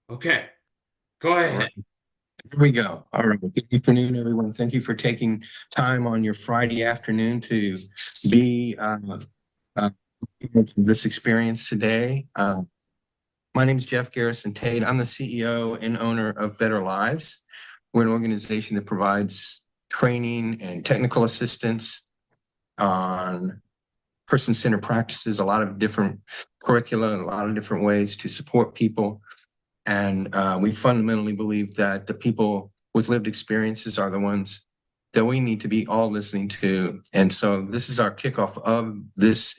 Okay, go All right, ahead. here we go. All right. Good afternoon, everyone. Thank you for taking time on your Friday afternoon to be uh, this experience today. My name is Jeff Garrison Tate. I'm the CEO and owner of Better Lives. We're an organization that provides training and technical assistance on person-centered practices, a lot of different curricula, and a lot of different ways to support people. And we fundamentally believe that the people with lived experiences are the ones that we need to be all listening to. And so this is our kickoff of this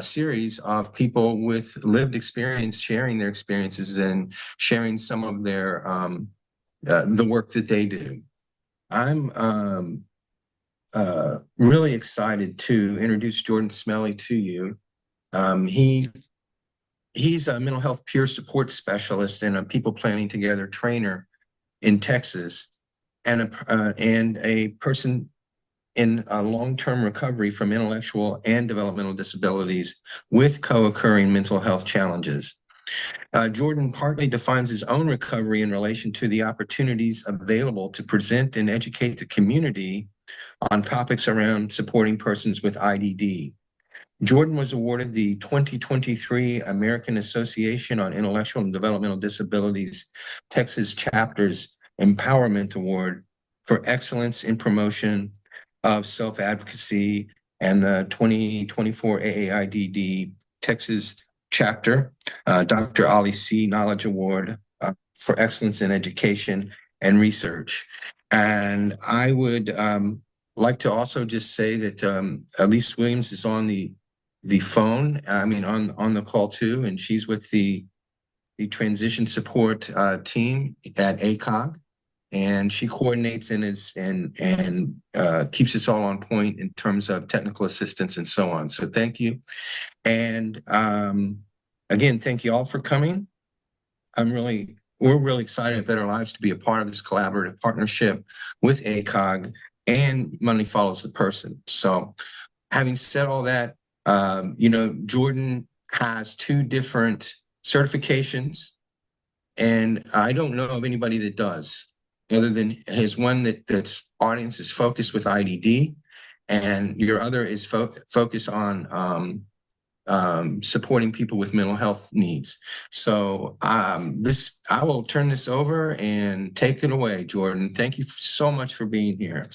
series of people with lived experience sharing their experiences and sharing some of their the work that they do. I'm really excited to introduce Jordan Smelly to you. He's a mental health peer support specialist and a people planning together trainer in Texas, and a person in a long-term recovery from intellectual and developmental disabilities with co-occurring mental health challenges. Jordan partly defines his own recovery in relation to the opportunities available to present and educate the community on topics around supporting persons with IDD. Jordan was awarded the 2023 American Association on Intellectual and Developmental Disabilities Texas Chapter's Empowerment Award for excellence in promotion of self-advocacy, and the 2024 AAIDD Texas Chapter Dr. Ali C. Knowledge Award for excellence in education and research. And I would like to also just say that Elise Williams is on the phone, I mean, on the call too, and she's with the transition support team at ACOG, and she coordinates and is and keeps us all on point in terms of technical assistance and so on. So thank you, and again, thank you all for coming. We're really excited at Better Lives to be a part of this collaborative partnership with ACOG and Money Follows the Person. So having said all that, Jordan has two different certifications, and I don't know of anybody that does, other than his one that's audience is focused with IDD, and your other is focused on supporting people with mental health needs. So this I will turn this over and take it away, Jordan. Thank you so much for being here.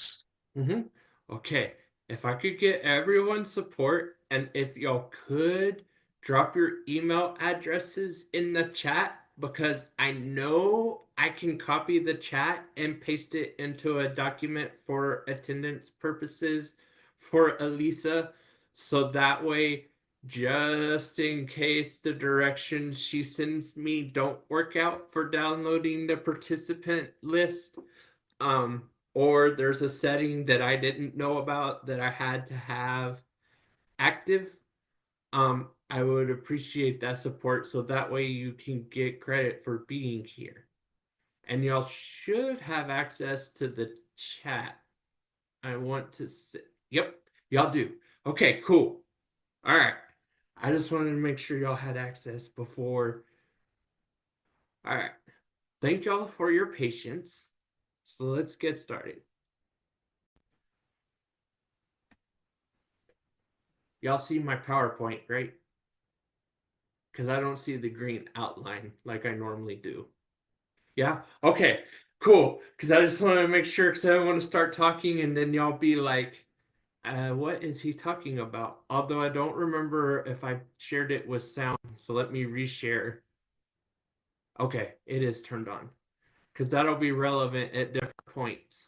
hmm Okay, if I could get everyone's support, and if y'all could drop your email addresses in the chat, because I know I can copy the chat and paste it into a document for attendance purposes for Elisa, so that way, just in case the directions she sends me don't work out for downloading the participant list, or there's a setting that I didn't know about that I had to have active, I would appreciate that support so that way you can get credit for being here. And y'all should have access to the chat. I want to say, yep, y'all do. Okay, cool. All right. I just wanted to make sure y'all had access before. All right. Thank y'all for your patience. So let's get started. Y'all see my PowerPoint, right? Because I don't see the green outline like I normally do. Yeah? Okay, cool. Because I just want to make sure, because I don't want to start talking and then y'all be like, what is he talking about? Although I don't remember if I shared it with sound, so let me reshare. Okay, it is turned on. Because that'll be relevant at different points.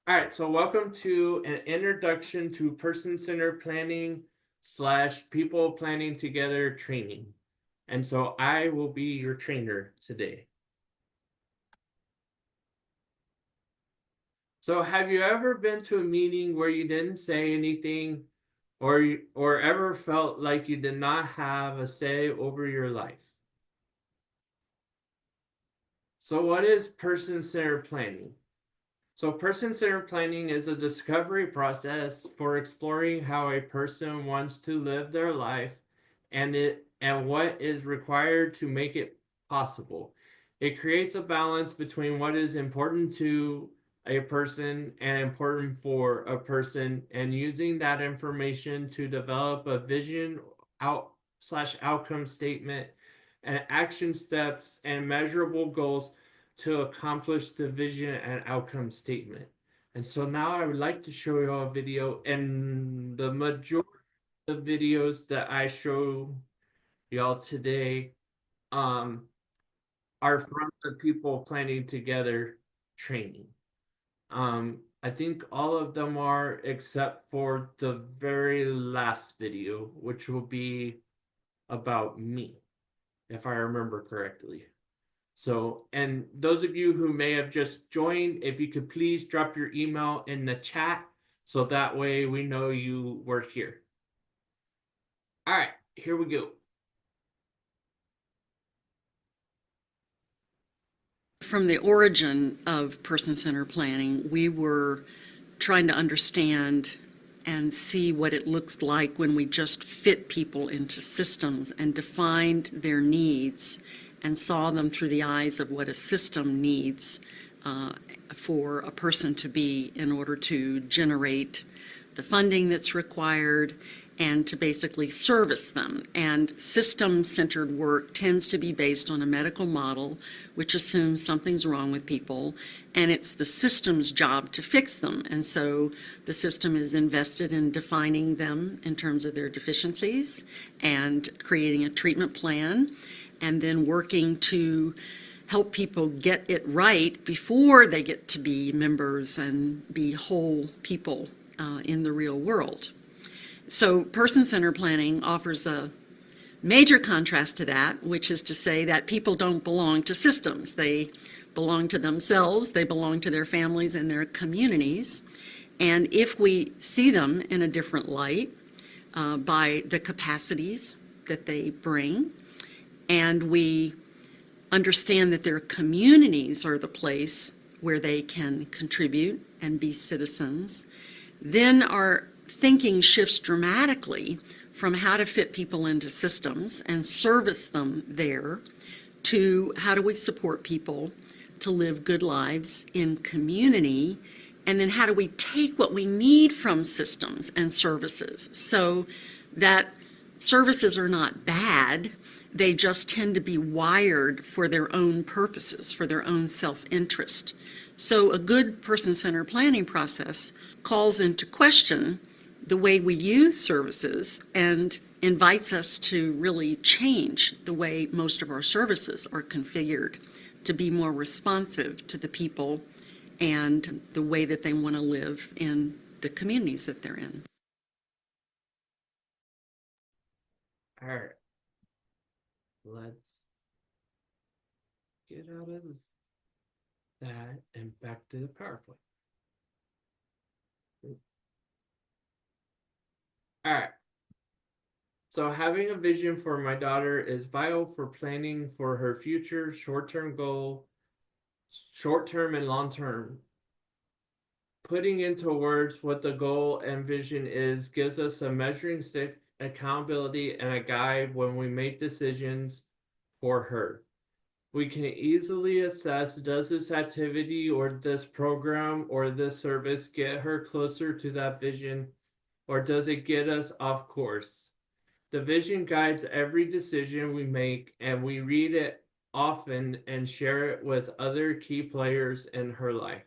All right, so welcome to an introduction to person-centered planning slash people planning together training. And so I will be your trainer today. So have you ever been to a meeting where you didn't say anything, or ever felt like you did not have a say over your life? So what is person-centered planning? So person-centered planning is a discovery process for exploring how a person wants to live their life and what is required to make it possible. It creates a balance between what is important to a person and important for a person, and using that information to develop a vision out slash outcome statement and action steps and measurable goals to accomplish the vision and outcome statement. And so now I would like to show you a video, and the majority of videos that I show y'all today um are from the people planning together training. I think all of them are except for the very last video, which will be about me, if I remember correctly. So, and those of you who may have just joined, if you could please drop your email in the chat so that way we know you were here. All right, here we go. From the origin of person-centered planning, we were trying to understand and see what it looks like when we just fit people into systems and defined their needs and saw them through the eyes of what a system needs for a person to be in order to generate the funding that's required and to basically service them. And system-centered work tends to be based on a medical model, which assumes something's wrong with people, and it's the system's job to fix them. And so the system is invested in defining them in terms of their deficiencies and creating a treatment plan, and then working to help people get it right before they get to be members and be whole people in the real world. So person-centered planning offers a major contrast to that, which is to say that people don't belong to systems. They belong to themselves, they belong to their families and their communities. And if we see them in a different light by the capacities that they bring, and we understand that their communities are the place where they can contribute and be citizens, then our thinking shifts dramatically from how to fit people into systems and service them there to how do we support people to live good lives in community, and then how do we take what we need from systems and services so that services are not bad, they just tend to be wired for their own purposes, for their own self-interest. So a good person-centered planning process calls into question the way we use services and invites us to really change the way most of our services are configured to be more responsive to the people and the way that they want to live in the communities that they're in. All right. Let's get out of that and back to the PowerPoint. All right. So having a vision for my daughter is vital for planning for her future short-term goal, short-term and long-term. Putting into words what the goal and vision is gives us a measuring stick, accountability, and a guide when we make decisions for her. We can easily assess, does this activity or this program or this service get her closer to that vision, or does it get us off course? The vision guides every decision we make, and we read it often and share it with other key players in her life.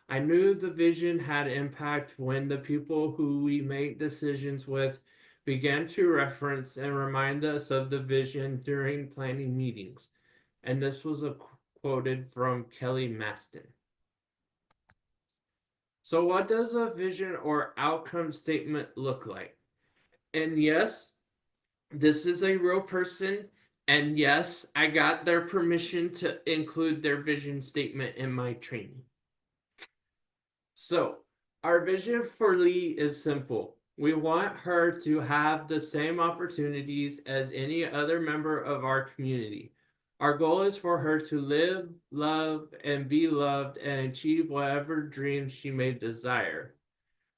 I knew the vision had impact when the people who we make decisions with began to reference and remind us of the vision during planning meetings. And this was quoted from Kelly Maston. So what does a vision or outcome statement look like? And yes, this is a real person. And yes, I got their permission to include their vision statement in my training. So, our vision for Lee is simple. We want her to have the same opportunities as any other member of our community. Our goal is for her to live, love, and be loved and achieve whatever dreams she may desire.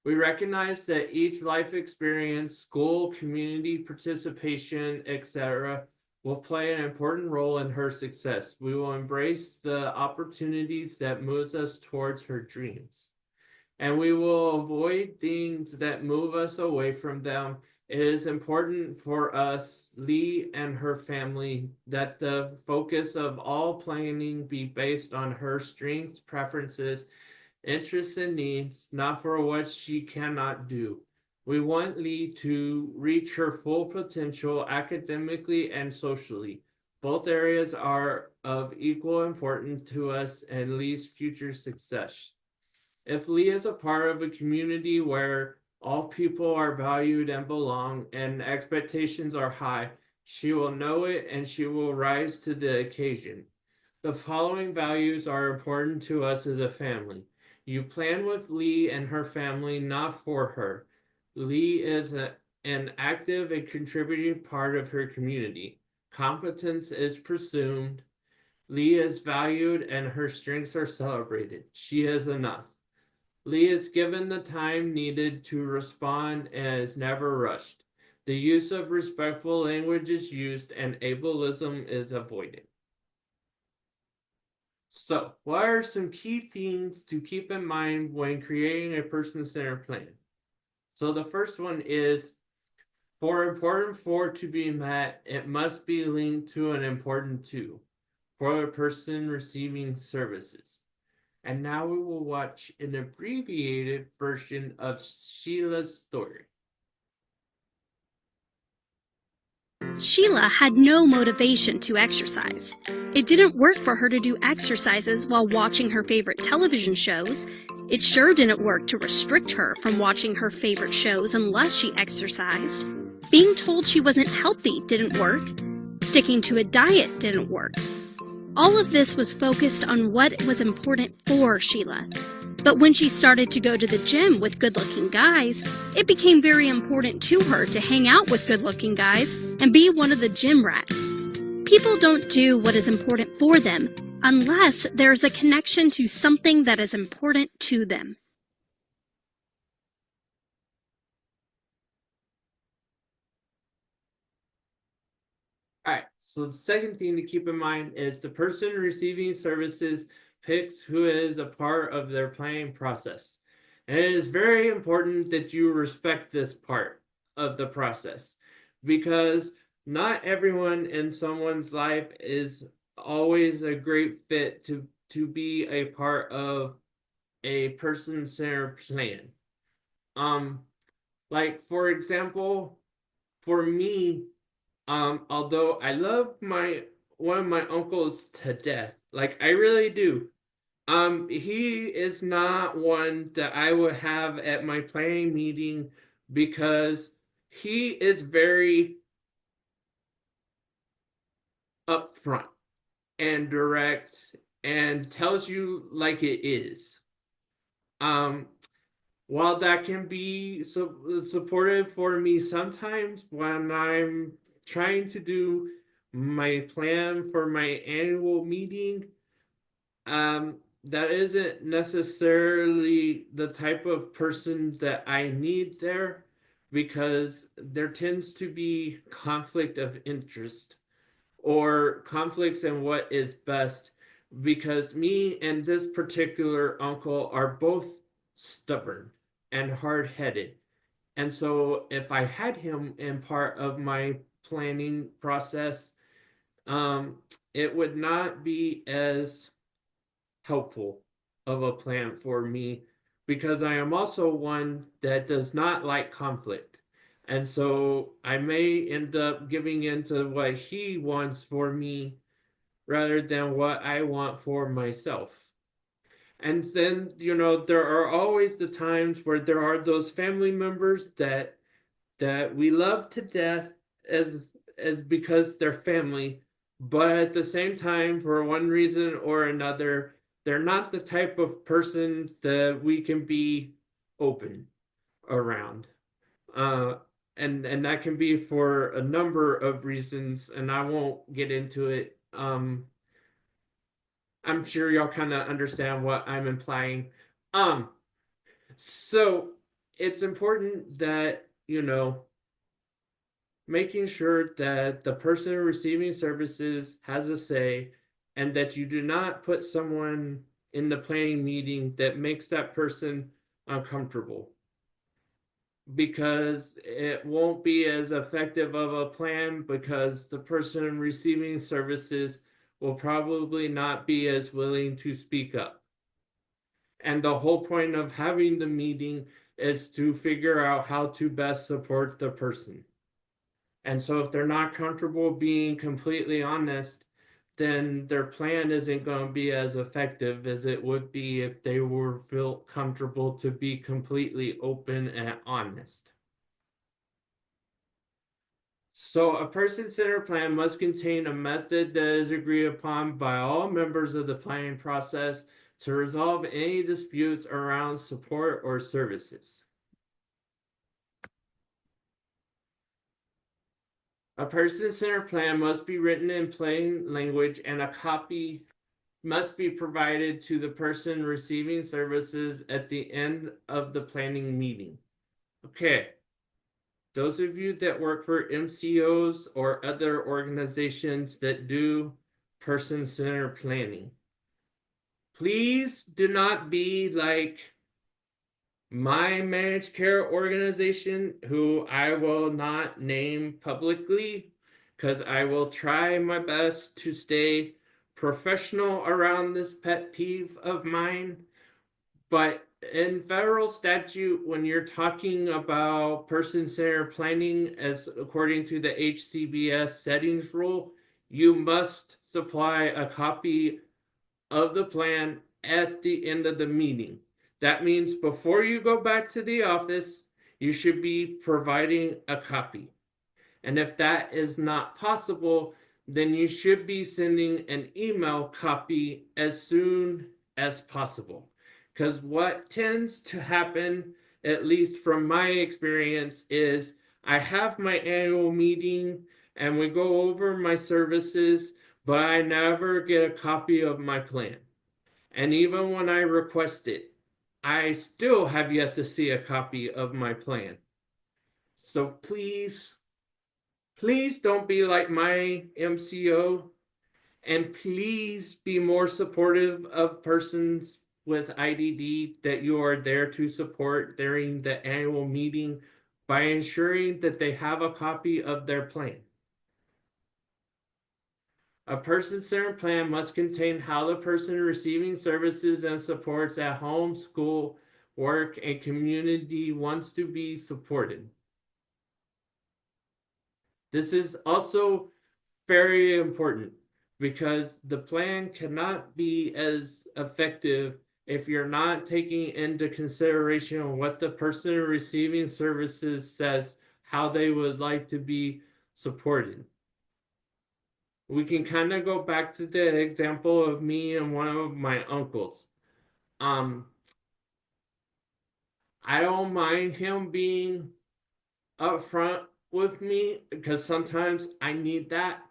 We recognize that each life experience, school, community participation, etc., will play an important role in her success. We will embrace the opportunities that moves us towards her dreams, and we will avoid things that move us away from them. It is important for us, Lee and her family, that the focus of all planning be based on her strengths, preferences, interests, and needs, not for what she cannot do. We want Lee to reach her full potential academically and socially. Both areas are of equal importance to us and Lee's future success. If Lee is a part of a community where all people are valued and belong and expectations are high, she will know it and she will rise to the occasion. The following values are important to us as a family. You plan with Lee and her family, not for her. Lee is an active and contributing part of her community. Competence is presumed. Lee is valued and her strengths are celebrated. She is enough. Lee is given the time needed to respond and is never rushed. The use of respectful language is used and ableism is avoided. So, what are some key things to keep in mind when creating a person-centered plan? So the first one is, for important four to be met, it must be linked to an important two for the person receiving services. And now we will watch an abbreviated version of Sheila's story. Sheila had no motivation to exercise. It didn't work for her to do exercises while watching her favorite television shows. It sure didn't work to restrict her from watching her favorite shows unless she exercised. Being told she wasn't healthy didn't work. Sticking to a diet didn't work. All of this was focused on what was important for Sheila. But when she started to go to the gym with good-looking guys, it became very important to her to hang out with good-looking guys and be one of the gym rats. People don't do what is important for them unless there's a connection to something that is important to them. All right, so the second thing to keep in mind is the person receiving services picks who is a part of their planning process. And it is very important that you respect this part of the process because not everyone in someone's life is always a great fit to be a part of a person-centered plan. Um, like for example, for me, although I love my one of my uncles to death, like I really do. He is not one that I would have at my planning meeting because he is very upfront and direct and tells you like it is. Um, while that can be supportive for me sometimes when I'm trying to do my plan for my annual meeting, that isn't necessarily the type of person that I need there because there tends to be conflict of interest or conflicts in what is best because me and this particular uncle are both stubborn and hard-headed. And so if I had him in part of my planning process, um, it would not be as helpful of a plan for me because I am also one that does not like conflict. And so I may end up giving into what he wants for me rather than what I want for myself. And then, there are always the times where there are those family members that we love to death as because they're family, but at the same time, for one reason or another, they're not the type of person that we can be open around. Uh, and that can be for a number of reasons, and I won't get into it. I'm sure y'all kind of understand what I'm implying. Um, so it's important that, making sure that the person receiving services has a say and that you do not put someone in the planning meeting that makes that person uncomfortable, because it won't be as effective of a plan because the person receiving services will probably not be as willing to speak up. And the whole point of having the meeting is to figure out how to best support the person. And so if they're not comfortable being completely honest, then their plan isn't going to be as effective as it would be if they were felt comfortable to be completely open and honest. So a person-centered plan must contain a method that is agreed upon by all members of the planning process to resolve any disputes around support or services. A person-centered plan must be written in plain language, and a copy must be provided to the person receiving services at the end of the planning meeting. Okay, those of you that work for MCOs or other organizations that do person-centered planning, please do not be like my managed care organization, who I will not name publicly because I will try my best to stay professional around this pet peeve of mine. But in federal statute, when you're talking about person-centered planning, as according to the HCBS settings rule, you must supply a copy of the plan at the end of the meeting. That means before you go back to the office, you should be providing a copy. And if that is not possible, then you should be sending an email copy as soon as possible. Because what tends to happen, at least from my experience, is I have my annual meeting and we go over my services, but I never get a copy of my plan. And even when I request it, I still have yet to see a copy of my plan. So please, please don't be like my MCO, and please be more supportive of persons with IDD that you are there to support during the annual meeting by ensuring that they have a copy of their plan. A person-centered plan must contain how the person receiving services and supports at home, school, work, and community wants to be supported. This is also very important because the plan cannot be as effective if you're not taking into consideration what the person receiving services says, how they would like to be supported. We can kind of go back to the example of me and one of my uncles. I don't mind him being upfront with me because sometimes I need that.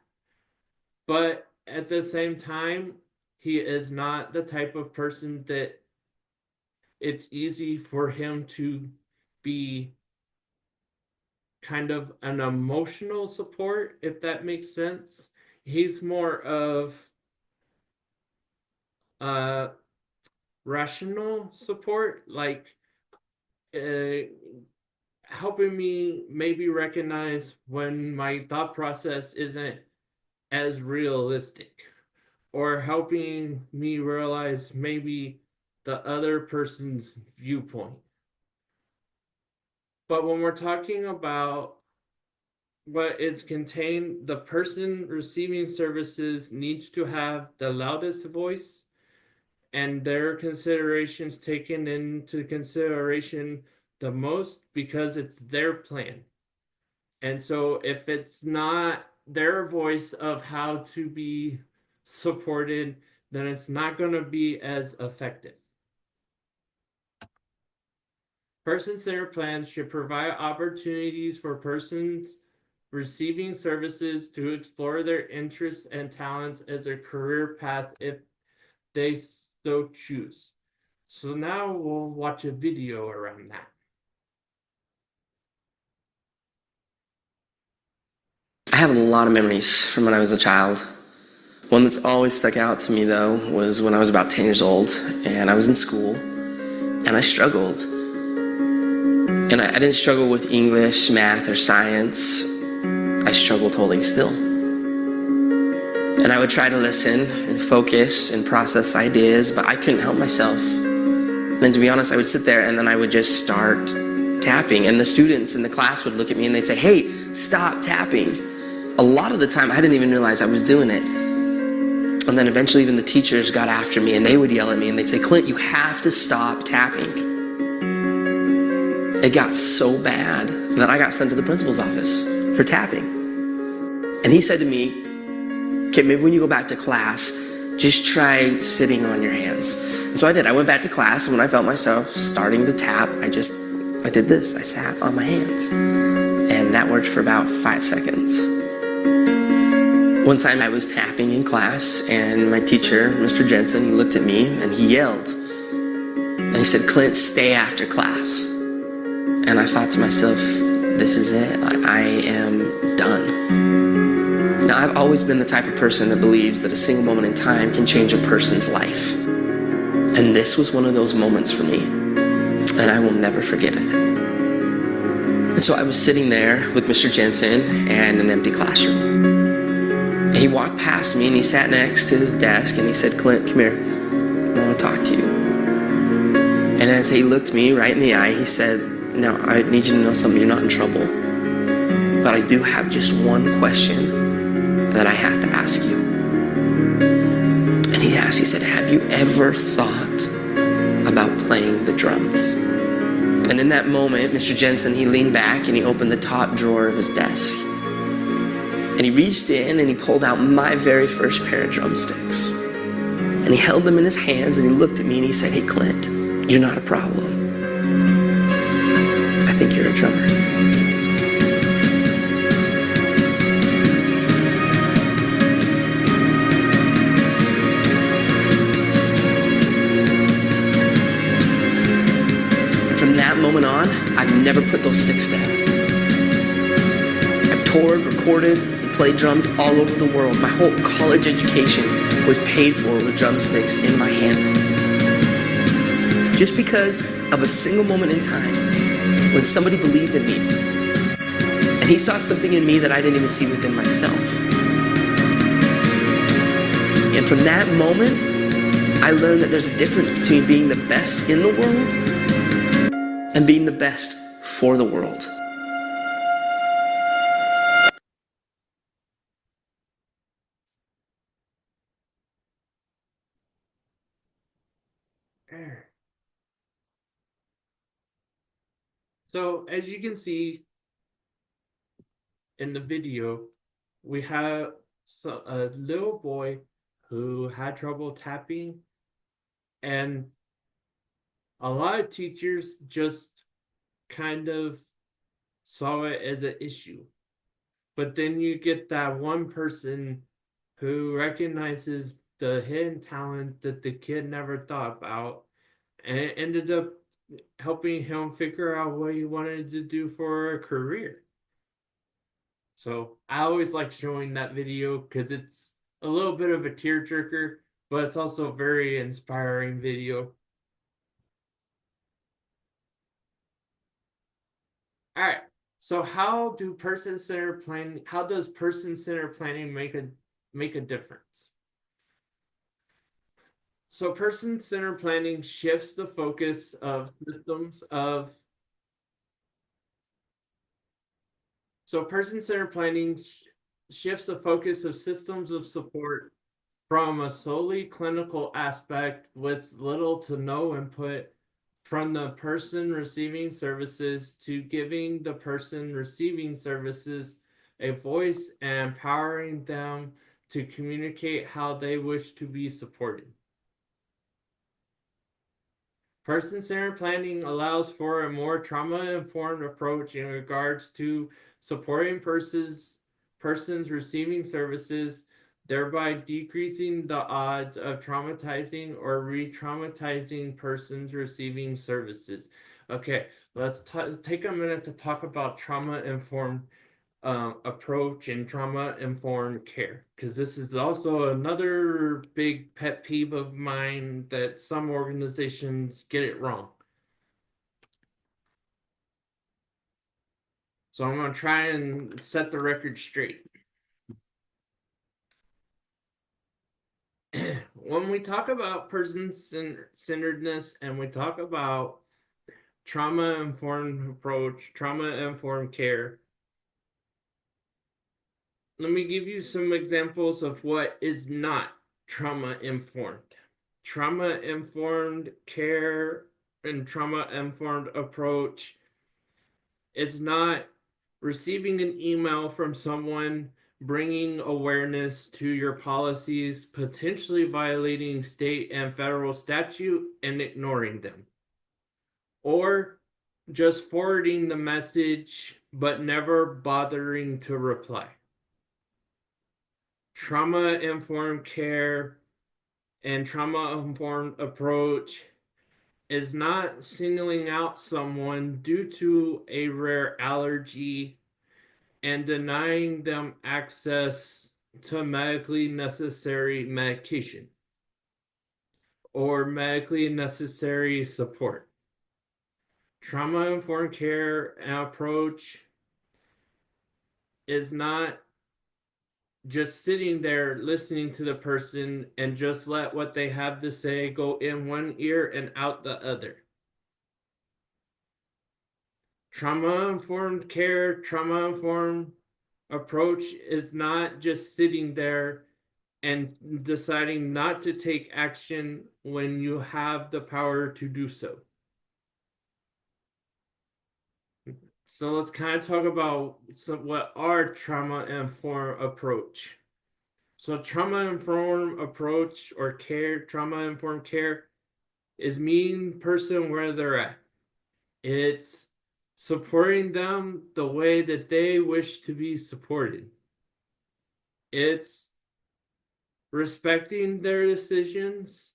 But at the same time, he is not the type of person that it's easy for him to be kind of an emotional support, if that makes sense. He's more of rational support, like uh, helping me maybe recognize when my thought process isn't as realistic, or helping me realize maybe the other person's viewpoint. But when we're talking about what is contained, the person receiving services needs to have the loudest voice and their considerations taken into consideration the most because it's their plan. And so if it's not their voice of how to be supported, then it's not going to be as effective. Person-centered plans should provide opportunities for persons receiving services to explore their interests and talents as a career path if they so choose. So now we'll watch a video around that. have a lot of memories from when I was a child. One that's always stuck out to me, though, was when I was about 10 years old and I was in school and I struggled. And I didn't struggle with English, math, or science. I struggled holding still. And I would try to listen and focus and process ideas, but I couldn't help myself. And to be honest, I would sit there and then I would just start tapping. And the students in the class would look at me and they'd say, "Hey, stop tapping." A lot of the time, I didn't even realize I was doing it. And then eventually even the teachers got after me and they would yell at me and they'd say, "Clint, you have to stop tapping." It got so bad that I got sent to the principal's office for tapping. And he said to me, "Okay, maybe when you go back to class, just try sitting on your hands." And so I did. I went back to class, and when I felt myself starting to tap, I did this. I sat on my hands. And that worked for about 5 seconds. One time I was tapping in class, and my teacher, Mr. Jensen, he looked at me and he yelled. And he said, "Clint, stay after class." And I thought to myself, this is it. I am done. Now, I've always been the type of person that believes that a single moment in time can change a person's life. And this was one of those moments for me. And I will never forget it. And so I was sitting there with Mr. Jensen and an empty classroom. And he walked past me and he sat next to his desk and he said, "Clint, come here. I want to talk to you." And as he looked me right in the eye, he said, "Now, I need you to know something. You're not in trouble. But I do have just one question that I have to ask you." And he said, "Have you ever thought about playing the drums?" And in that moment, Mr. Jensen, he leaned back and he opened the top drawer of his desk. And he reached in and he pulled out my very first pair of drumsticks. And he held them in his hands and he looked at me and he said, "Hey, Clint, you're not a problem. I think you're a drummer." From that moment on, I've never put those sticks down. I've toured, recorded, and played drums all over the world. My whole college education was paid for with drumsticks in my hand. Just because of a single moment in time when somebody believed in me. And he saw something in me that I didn't even see within myself. And from that moment, I learned that there's a difference between being the best in the world and being the best for the world. So as you can see in the video, we have a little boy who had trouble tapping, and a lot of teachers just kind of saw it as an issue. But then you get that one person who recognizes the hidden talent that the kid never thought about, and it ended up helping him figure out what he wanted to do for a career. So I always like showing that video because it's a little bit of a tearjerker, but it's also a very inspiring video. All right. So how does person-centered planning make a difference? So person-centered planning shifts the focus of systems of So person-centered planning shifts the focus of systems of support from a solely clinical aspect with little to no input from the person receiving services to giving the person receiving services a voice and empowering them to communicate how they wish to be supported. Person-centered planning allows for a more trauma-informed approach in regards to supporting persons receiving services, thereby decreasing the odds of traumatizing or re-traumatizing persons receiving services. Okay, let's take a minute to talk about trauma-informed approach in trauma informed care, because this is also another big pet peeve of mine that some organizations get it wrong. So I'm going to try and set the record straight. When we talk about person-centeredness and we talk about trauma-informed approach, trauma-informed care, let me give you some examples of what is not trauma-informed. Trauma-informed care and trauma-informed approach is not receiving an email from someone bringing awareness to your policies, potentially violating state and federal statute, and ignoring them. Or just forwarding the message but never bothering to reply. Trauma-informed care and trauma-informed approach is not singling out someone due to a rare allergy and denying them access to medically necessary medication or medically necessary support. Trauma-informed care approach is not just sitting there listening to the person and just let what they have to say go in one ear and out the other. Trauma-informed care, trauma-informed approach is not just sitting there and deciding not to take action when you have the power to do so. So let's kind of talk about what our trauma-informed approach. So trauma-informed approach or care, trauma-informed care is meeting person where they're at. It's supporting them the way that they wish to be supported. It's respecting their decisions.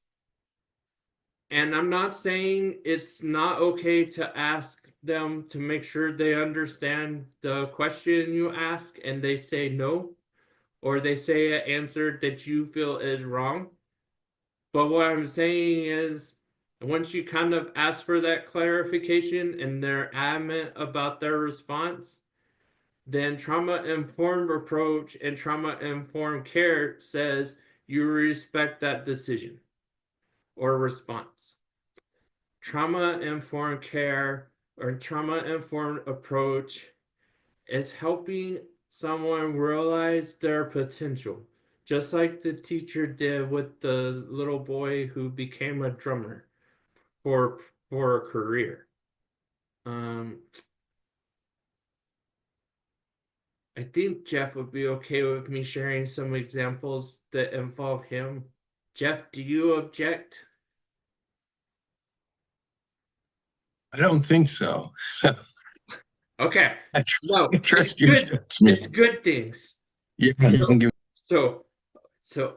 And I'm not saying it's not okay to ask them to make sure they understand the question you ask and they say no, or they say an answer that you feel is wrong. But what I'm saying is, once you kind of ask for that clarification and they're adamant about their response, then trauma-informed approach and trauma-informed care says you respect that decision or response. Trauma-informed care or trauma-informed approach is helping someone realize their potential, just like the teacher did with the little boy who became a drummer for a career. I think Jeff would be okay with me sharing some examples that involve him. Jeff, do you object? I don't think so. Okay. No, Trust it's your good. judgment. It's good things. Yeah, don't give So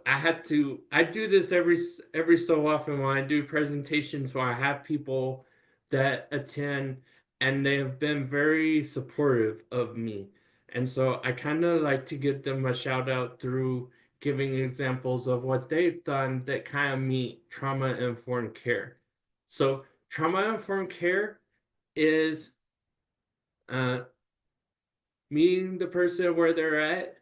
I do this every so often when I do presentations where I have people that attend and they have been very supportive of me. And so I kind of like to give them a shout out through giving examples of what they've done that kind of meet trauma-informed care. So trauma-informed care is meeting the person where they're at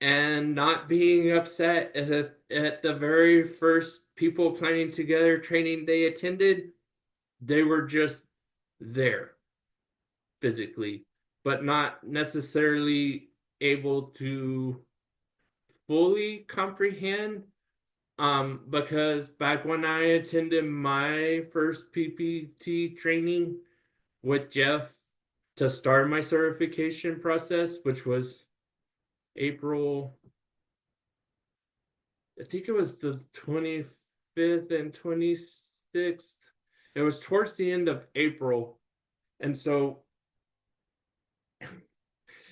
and not being upset at the very first people planning together training they attended, they were just there physically, but not necessarily able to fully comprehend. Because back when I attended my first PPT training with Jeff to start my certification process, which was April, I think it was the 25th and 26th. It was towards the end of April. And so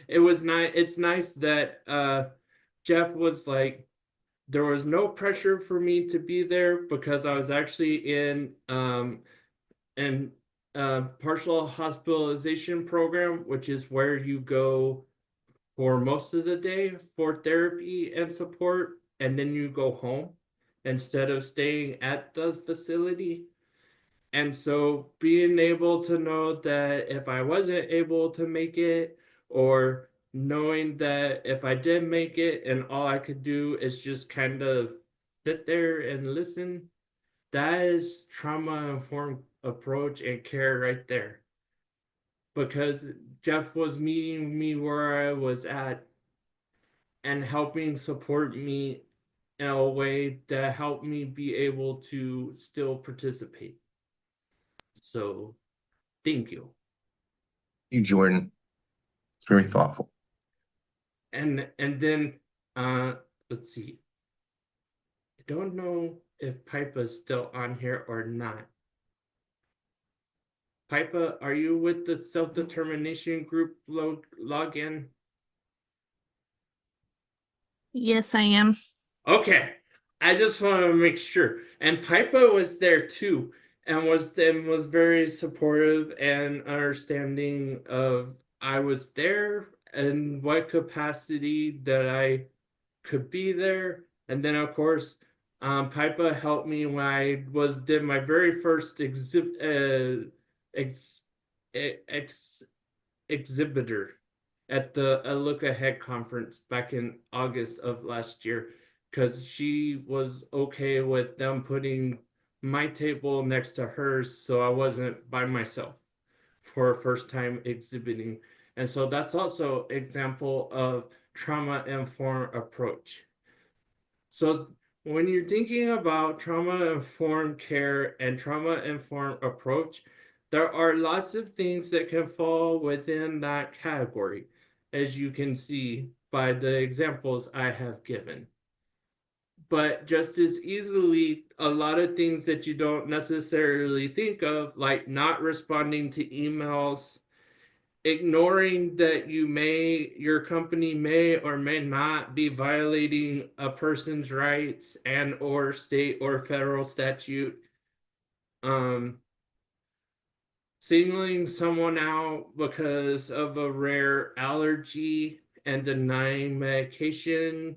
it was nice. It's nice that Jeff was like, there was no pressure for me to be there because I was actually in partial hospitalization program, which is where you go for most of the day for therapy and support, and then you go home instead of staying at the facility. And so being able to know that if I wasn't able to make it, or knowing that if I did make it and all I could do is just kind of sit there and listen, that is trauma informed approach and care right there. Because Jeff was meeting me where I was at and helping support me in a way that helped me be able to still participate. So thank you. You, Jordan. It's very thoughtful. And then let's see. I don't know if Pipa's still on here or not. Pipa, are you with the self-determination group login? Yes, I am. Okay. I just want to make sure. And Pipa was there too, and was very supportive and understanding of I was there and what capacity that I could be there. And then of course, Pipa helped me when I did my very first ex, ex, exhibitor at the Look Ahead conference back in August of last year, because she was okay with them putting my table next to hers, so I wasn't by myself for a first time exhibiting. And so that's also example of trauma informed approach. So when you're thinking about trauma informed care and trauma informed approach, there are lots of things that can fall within that category, as you can see by the examples I have given. But just as easily, a lot of things that you don't necessarily think of, like not responding to emails, ignoring that your company may or may not be violating a person's rights and or state or federal statute, um singling someone out because of a rare allergy and denying medication,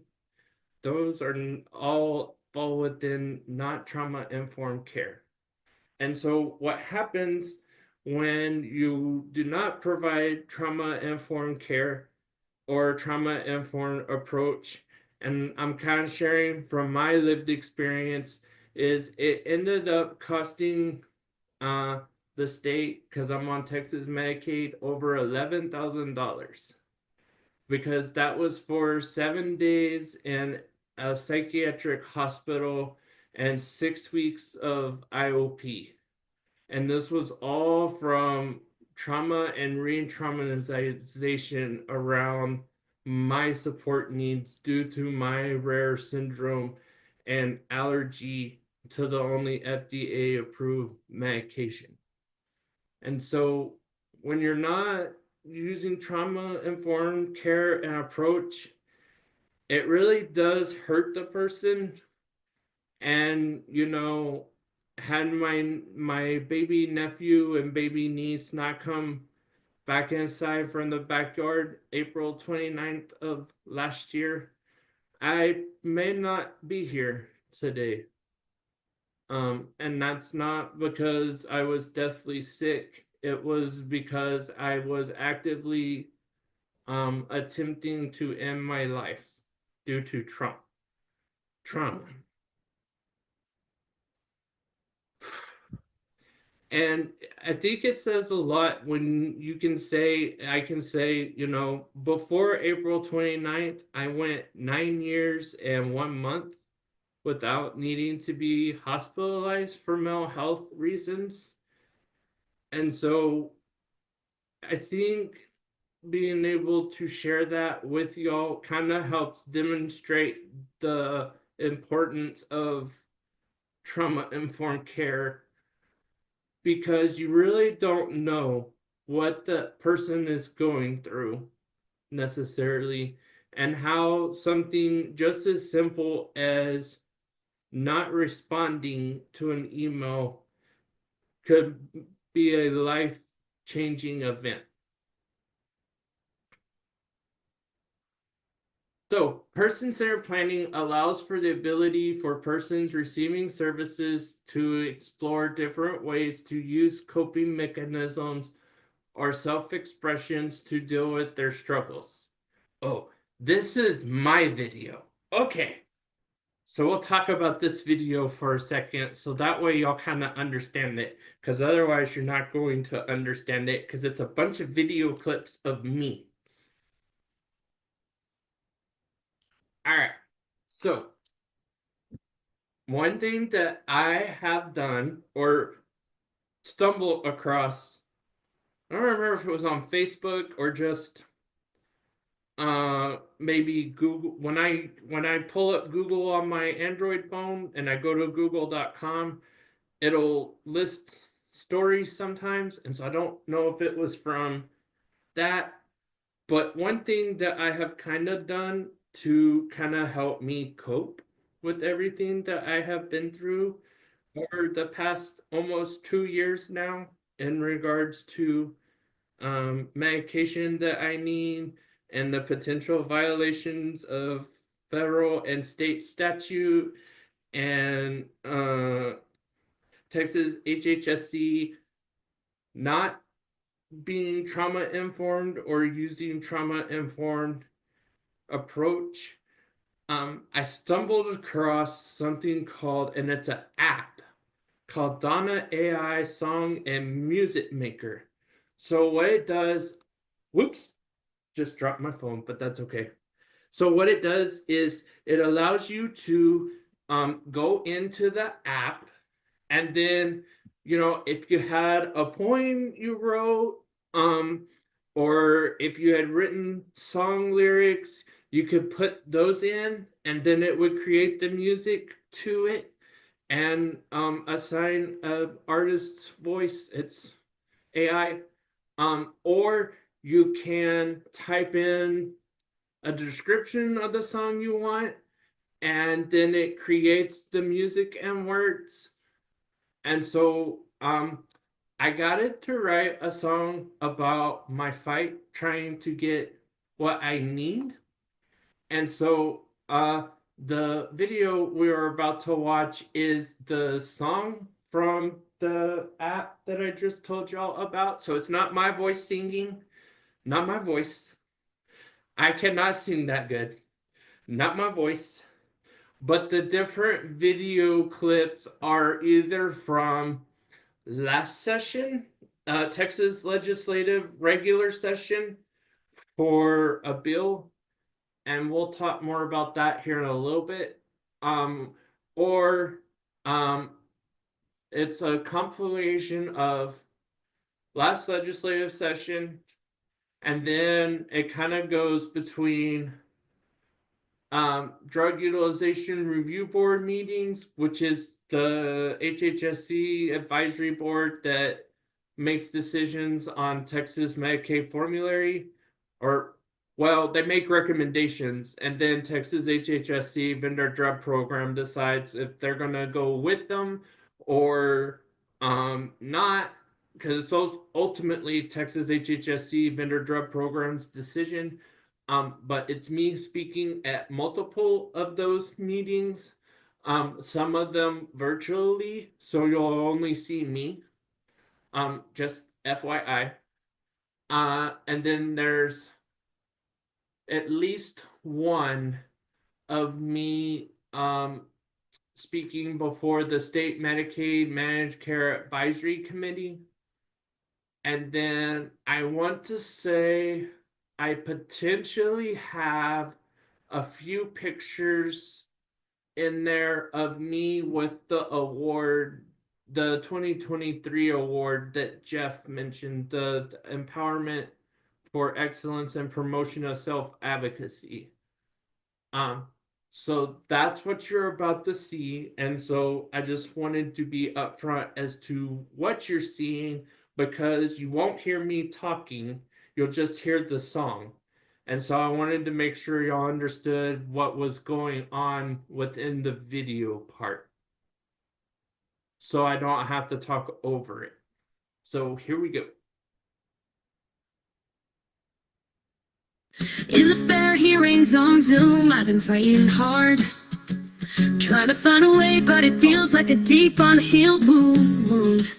those are all fall within not trauma informed care. And so, what happens when you do not provide trauma informed care or trauma informed approach? And I'm kind of sharing from my lived experience, is it ended up costing uh, the state, because I'm on Texas Medicaid, over $11,000, because that was for 7 days in a psychiatric hospital and 6 weeks of IOP. And this was all from trauma and re-traumatization around my support needs due to my rare syndrome and allergy to the only FDA approved medication. And so when you're not using trauma informed care and approach, it really does hurt the person. And had my baby nephew and baby niece not come back inside from the backyard April 29th of last year, I may not be here today. And that's not because I was deathly sick. It was because I was actively attempting to end my life due to trauma. And I think it says a lot when I can say, before April 29th, I went 9 years and 1 month without needing to be hospitalized for mental health reasons. And so I think being able to share that with y'all kind of helps demonstrate the importance of trauma informed care, because you really don't know what the person is going through necessarily, and how something just as simple as not responding to an email could be a life changing event. So, person-centered planning allows for the ability for persons receiving services to explore different ways to use coping mechanisms or self-expressions to deal with their struggles. Oh, this is my video. Okay. So we'll talk about this video for a second, so that way y'all kind of understand it, because otherwise you're not going to understand it, because it's a bunch of video clips of me. All right. So one thing that I have done or stumbled across, I don't remember if it was on Facebook or just maybe Google. When I pull up Google on my Android phone and I go to google.com, it'll list stories sometimes, and so I don't know if it was from that. But one thing that I have kind of done to kind of help me cope with everything that I have been through over the past almost 2 years now, in regards to medication that I need and the potential violations of federal and state statute and Texas HHSC not being trauma informed or using trauma informed approach. I stumbled across something called, and it's an app called Donna AI Song and Music Maker. So what it does, whoops, just dropped my phone, but that's okay. So what it does is it allows you to go into the app, and then, if you had a poem you wrote, or if you had written song lyrics, you could put those in, and then it would create the music to it and assign a artist's voice. It's AI. Or you can type in a description of the song you want, and then it creates the music and words. And so I got it to write a song about my fight trying to get what I need. And so the video we are about to watch is the song from the app that I just told y'all about. So it's not my voice singing, not my voice. I cannot sing that good. Not my voice. But the different video clips are either from last session, Texas legislative regular session for a bill, and we'll talk more about that here in a little bit. Or it's a compilation of last legislative session, and then it kind of goes between drug utilization review board meetings, which is the HHSC advisory board that makes decisions on Texas Medicaid formulary, or, well, they make recommendations, and then Texas HHSC vendor drug program decides if they're gonna go with them or not, because it's ultimately Texas HHSC vendor drug program's decision. But it's me speaking at multiple of those meetings, some of them virtually, so you'll only see me. Just FYI. And then there's at least one of me speaking before the State Medicaid Managed Care Advisory Committee. And then I want to say I potentially have a few pictures in there of me with the award, the 2023 award that Jeff mentioned, the Empowerment for Excellence and Promotion of Self-Advocacy. So that's what you're about to see. And so I just wanted to be upfront as to what you're seeing, because you won't hear me talking, you'll just hear the song. And so I wanted to make sure y'all understood what was going on within the video part, so I don't have to talk over it. So here we go. In the fair hearings on Zoom, I've been fighting hard, trying to find a way, but it feels like a deep unhealed wound.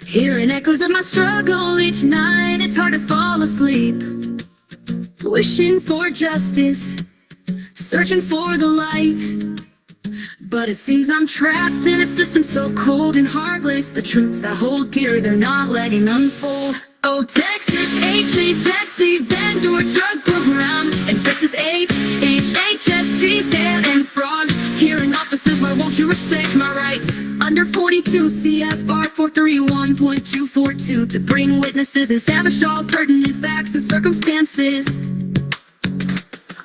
Hearing echoes of my struggle each night, it's hard to fall asleep. Wishing for justice, searching for the light, but it seems I'm trapped in a system so cold and heartless. The truths I hold dear, they're not letting unfold. Oh, Texas HHSC vendor drug program, and Texas HHSC fair and fraud. Hearing officers, why won't you respect my rights? Under 42 CFR 431.242 to bring witnesses and establish all pertinent facts and circumstances.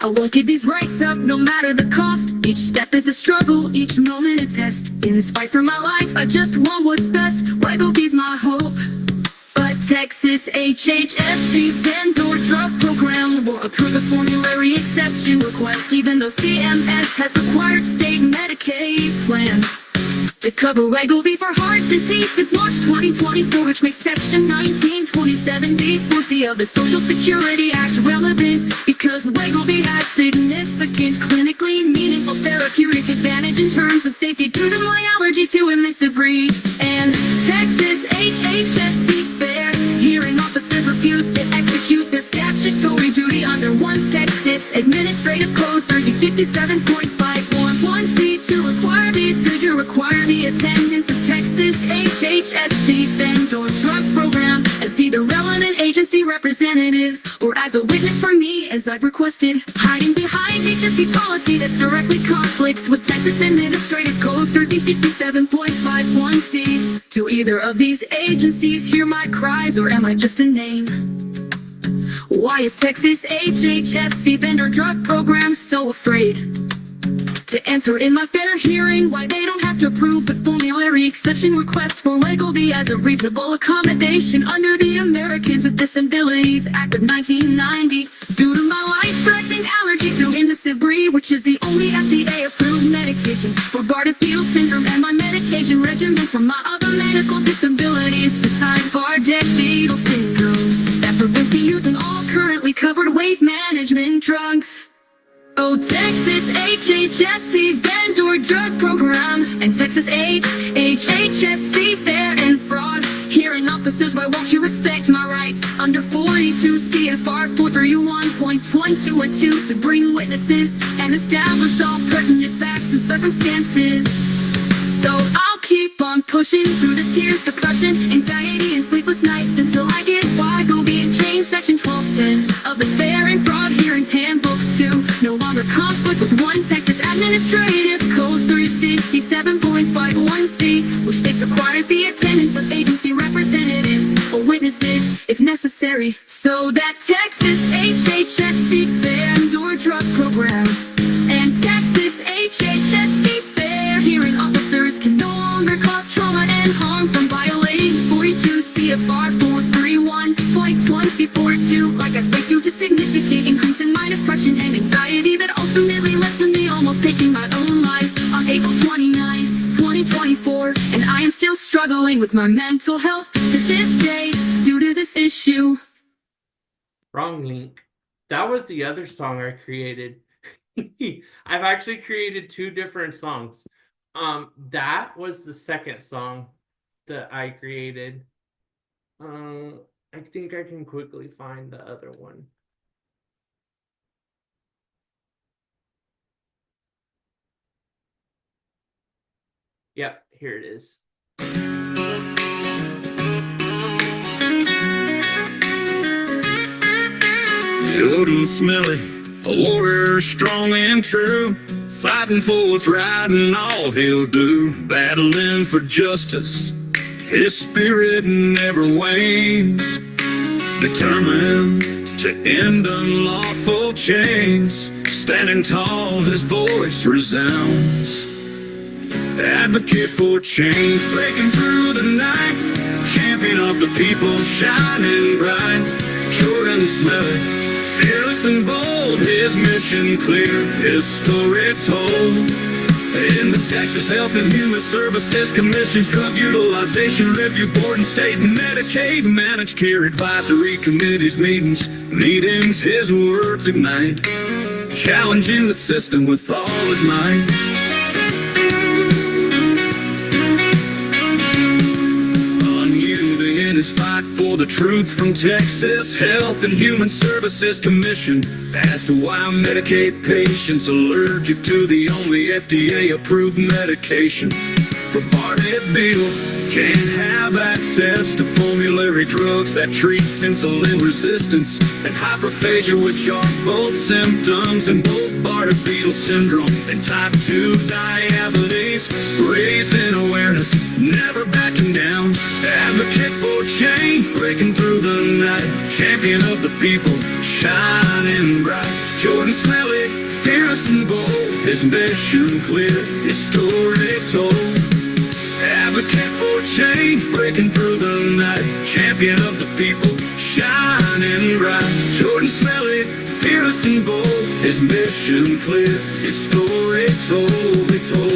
I won't give these rights up, no matter the cost. Each step is a struggle, each moment a test. In this fight for my life, I just want what's best. Wegovy's my hope. But Texas HHSC vendor drug program will approve the formulary exception request, even though CMS has required state Medicaid plans to cover Wegovy for heart disease since March 2024, which makes Section 1927B4C of the Social Security Act relevant, because Wegovy has significant clinically meaningful therapeutic advantage in terms of safety due to my allergy to imidazopyr. And Texas HHSC fair hearing officers refuse to execute their statutory duty under 1 Texas Administrative Code 3057.541C to require the attendance of Texas HHSC vendor drug program as either relevant agency representatives or as a witness for me, as I've requested, hiding behind agency policy that directly conflicts with Texas Administrative Code 3057.51C. Do either of these agencies hear my cries, or am I just a name? Why is Texas HHSC vendor drug program so afraid to answer in my fair hearing why they don't have to approve the formulary exception request for Wegovy as a reasonable accommodation under the Americans with Disabilities Act of 1990? Due to my life-threatening allergy to imidazopyr, which is the only FDA-approved medication for Bardet-Biedl syndrome, and my medication regimen for my other medical disabilities besides Bardet-Biedl syndrome that prevents me using all currently covered weight management drugs. Oh, Texas HHSC vendor drug program and Texas HHSC fair and fraud. Hearing officers, why won't you respect my rights? Under 42 CFR 431.122 to bring witnesses and establish all pertinent facts and circumstances. So I'll keep on pushing through the tears, depression, anxiety, and sleepless nights until I get Wegovy and change Section 1210 of the Fair and Fraud Hearings Handbook to no longer conflict with 1 Texas Administrative Code 357.51C, which states requires the attendance of agency representatives or witnesses if necessary, so that Texas HHSC vendor drug program and Texas HHSC fair hearing officers can no longer cause trauma and harm from violating 42 CFR 431.242, like I faced due to significant increase in my depression and anxiety that ultimately led to me almost taking my own life on April 29, 2024, and I am still struggling with my mental health to this day due to this issue. Wrong link. That was the other song I created. I've actually created 2 different songs. That was the second song that I created. I think I can quickly find the other one. Yep, here it is. Old and smelly, a warrior strong and true, fighting for what's right and all he'll do, battling for justice. His spirit never wanes, determined to end unlawful chains. Standing tall, his voice resounds. Advocate for change, breaking through the night, champion of the people, shining bright. Short and smelly, fearless and bold, his mission clear, his story told in the Texas Health and Human Services Commission's Drug Utilization Review Board and State Medicaid Managed Care Advisory Committees meetings, his words ignite, challenging the system with all his might. Unyielding in his fight for the truth from Texas Health and Human Services Commission as to why Medicaid patients allergic to the only FDA-approved medication for Bardet Beetle can't have access to formulary drugs that treat insulin resistance and hyperphagia, which are both symptoms in both Bardet Beetle syndrome and type 2 diabetes. Raising awareness, never backing down, advocate for change, breaking through the night, champion of the people, shining bright. Jordan Smiley, fearless and bold, his mission clear, his story told. Advocate for change, breaking through the night, champion of the people, shining bright. Jordan Smiley, fearless and bold, his mission clear, his story told, he told.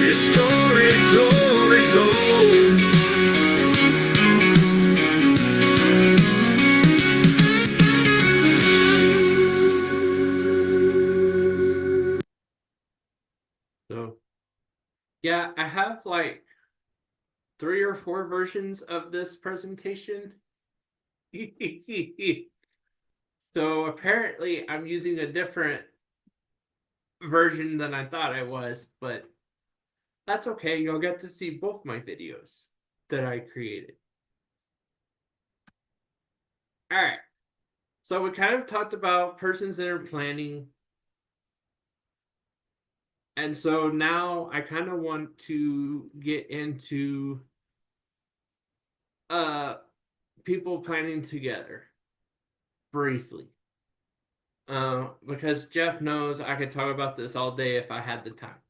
His story told, he told. So, yeah, I have like 3 or 4 versions of this presentation. So apparently I'm using a different version than I thought I was, but that's okay. You'll get to see both my videos that I created. All right. So we kind of talked about person-centered planning. And so now I kind of want to get into people planning together briefly. Because Jeff knows I could talk about this all day if I had the time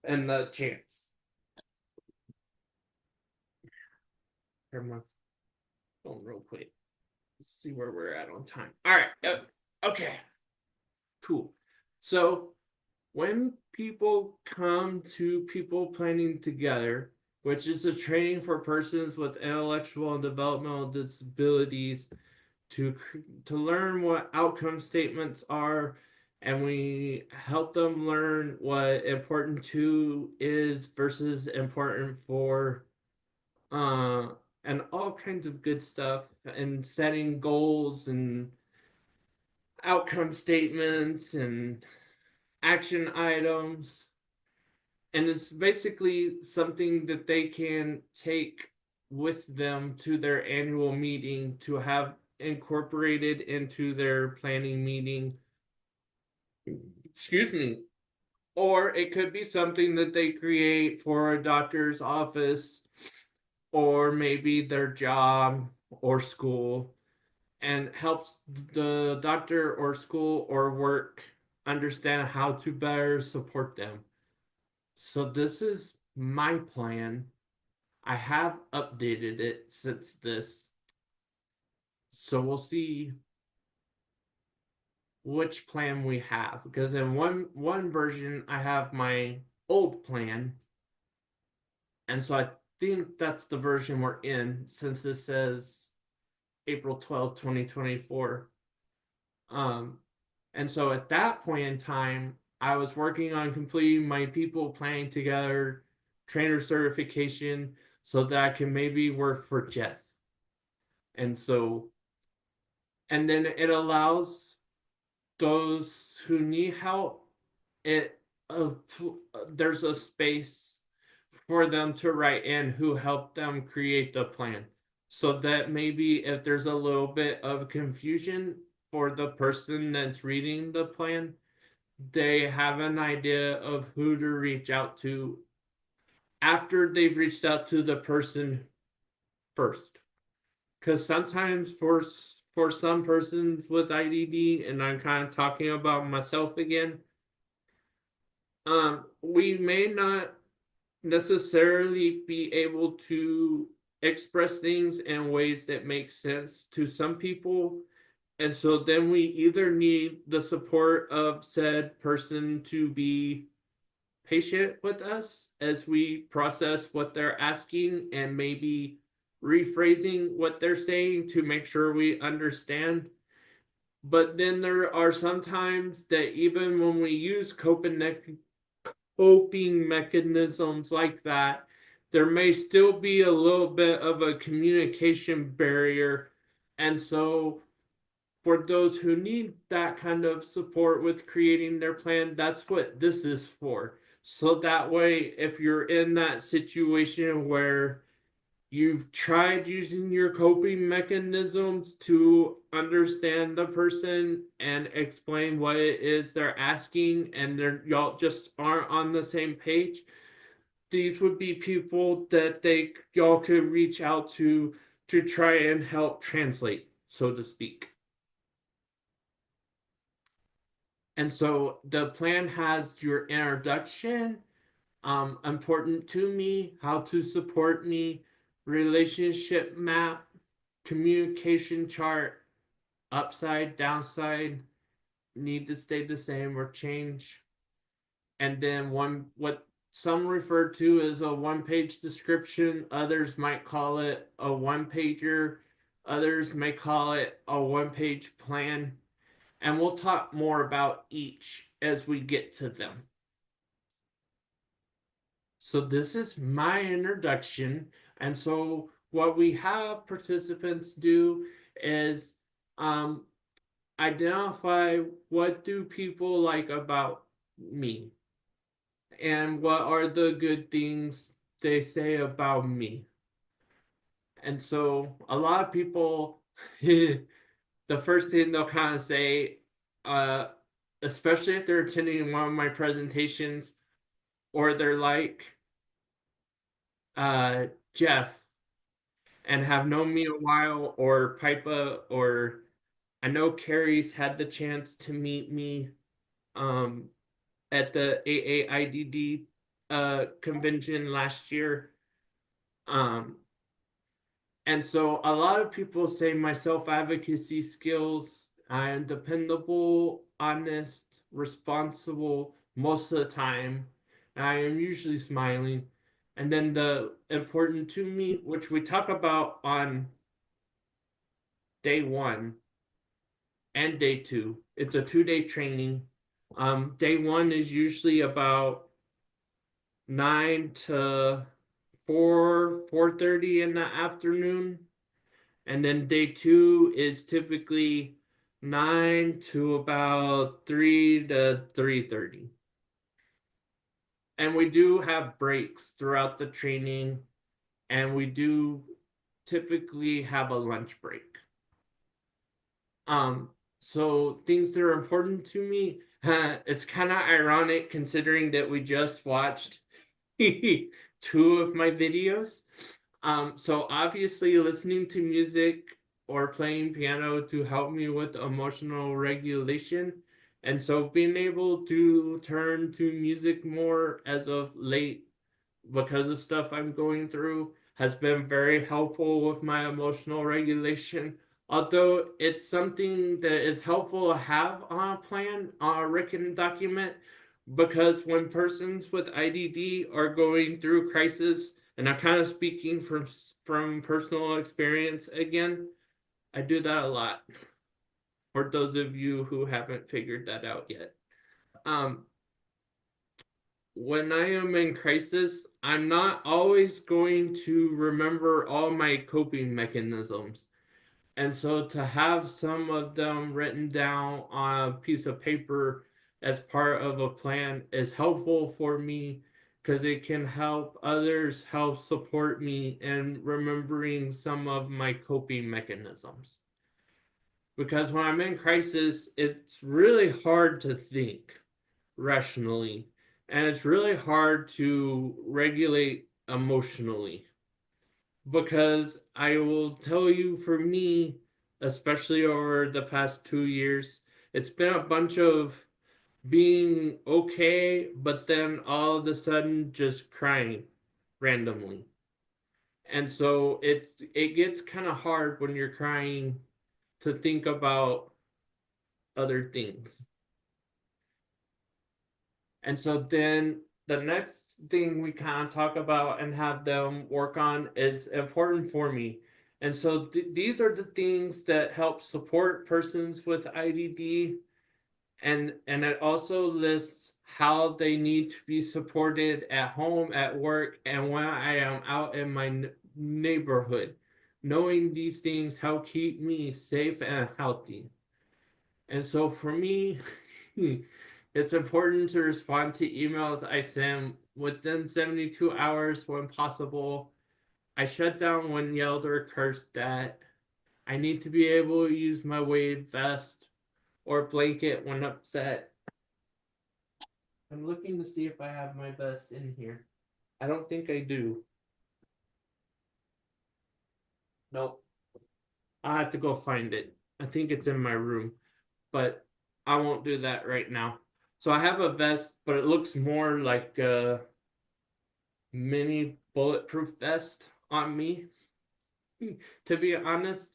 and the chance. Turn my phone real quick. Let's see where we're at on time. All right. Okay. Cool. So when people come to people planning together, which is a training for persons with intellectual and developmental disabilities to learn what outcome statements are, and we help them learn what important to is versus important for, and all kinds of good stuff, and setting goals and outcome statements and action items. And it's basically something that they can take with them to their annual meeting to have incorporated into their planning meeting. Excuse me. Or it could be something that they create for a doctor's office or maybe their job or school, and helps the doctor or school or work understand how to better support them. So this is my plan. I have updated it since this. So we'll see which plan we have, because in one version I have my old plan. And so I think that's the version we're in, since this says April 12th, 2024. And so at that point in time, I was working on completing my people planning together trainer certification so that I can maybe work for Jeff. And so, and then it allows those who need help, there's a space for them to write in who helped them create the plan, so that maybe if there's a little bit of confusion for the person that's reading the plan, they have an idea of who to reach out to after they've reached out to the person first. Because sometimes for some persons with IDD, and I'm kind of talking about myself again, we may not necessarily be able to express things in ways that make sense to some people, And so then we either need the support of said person to be patient with us as we process what they're asking and maybe rephrasing what they're saying to make sure we understand. But then there are some times that even when we use coping mechanisms like that, there may still be a little bit of a communication barrier. And so for those who need that kind of support with creating their plan, that's what this is for. So that way, if you're in that situation where you've tried using your coping mechanisms to understand the person and explain what it is they're asking, and y'all just aren't on the same page, these would be people that y'all could reach out to try and help translate, so to speak. And so the plan has your introduction, important to me, how to support me, relationship map, communication chart, upside, downside, need to stay the same or change. And then what some refer to as a one-page description, others might call it a one-pager, others may call it a one-page plan. And we'll talk more about each as we get to them. So this is my introduction. And so what we have participants do is identify what do people like about me and what are the good things they say about me. And so a lot of people, the first thing they'll kind of say, especially if they're attending one of my presentations, or they're like Jeff and have known me a while, or Pipa, or I know Carrie's had the chance to meet me at the AAIDD convention last year. And so a lot of people say my self-advocacy skills, I am dependable, honest, responsible most of the time. I am usually smiling. And then the important to me, which we talk about on day 1 and day 2. It's a 2-day training. Day 1 is usually about 9 to 4:30 in the afternoon. And then day 2 is typically 9 to about 3 to 3:30. And we do have breaks throughout the training, and we do typically have a lunch break. So things that are important to me, it's kind of ironic considering that we just watched 2 of my videos. So obviously listening to music or playing piano to help me with emotional regulation. And so being able to turn to music more as of late because of stuff I'm going through has been very helpful with my emotional regulation. Although it's something that is helpful to have on a plan, on a written document, because when persons with IDD are going through crisis, and I'm kind of speaking from personal experience again, I do that a lot. For those of you who haven't figured that out yet. When I am in crisis, I'm not always going to remember all my coping mechanisms. And so to have some of them written down on a piece of paper as part of a plan is helpful for me because it can help others help support me in remembering some of my coping mechanisms. Because when I'm in crisis, it's really hard to think rationally, and it's really hard to regulate emotionally. Because I will tell you, for me, especially over the past 2 years, it's been a bunch of being okay, but then all of a sudden just crying randomly. And so it gets kind of hard when you're crying to think about other things. And so then the next thing we kind of talk about and have them work on is important for me. And so these are the things that help support persons with IDD, and it also lists how they need to be supported at home, at work, and when I am out in my neighborhood. Knowing these things help keep me safe and healthy. And so for me, it's important to respond to emails I send within 72 hours when possible. I shut down when yelled or cursed at. I need to be able to use my wave vest or blanket when upset. I'm looking to see if I have my vest in here. I don't think I do. Nope. I have to go find it. I think it's in my room, but I won't do that right now. So I have a vest, but it looks more like a mini bulletproof vest on me, to be honest.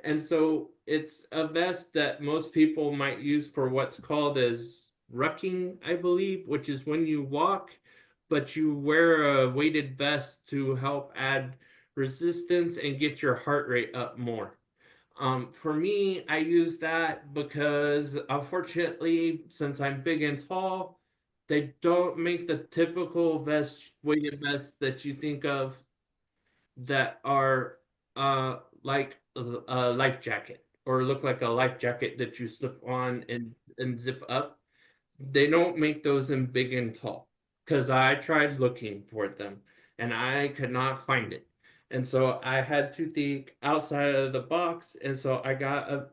And so it's a vest that most people might use for what's called as rucking, I believe, which is when you walk, but you wear a weighted vest to help add resistance and get your heart rate up more. For me, I use that because unfortunately, since I'm big and tall, they don't make the typical weighted vests that you think of that are like a life jacket or look like a life jacket that you slip on and zip up. They don't make those in big and tall because I tried looking for them and I could not find it. And so I had to think outside of the box. And so I got a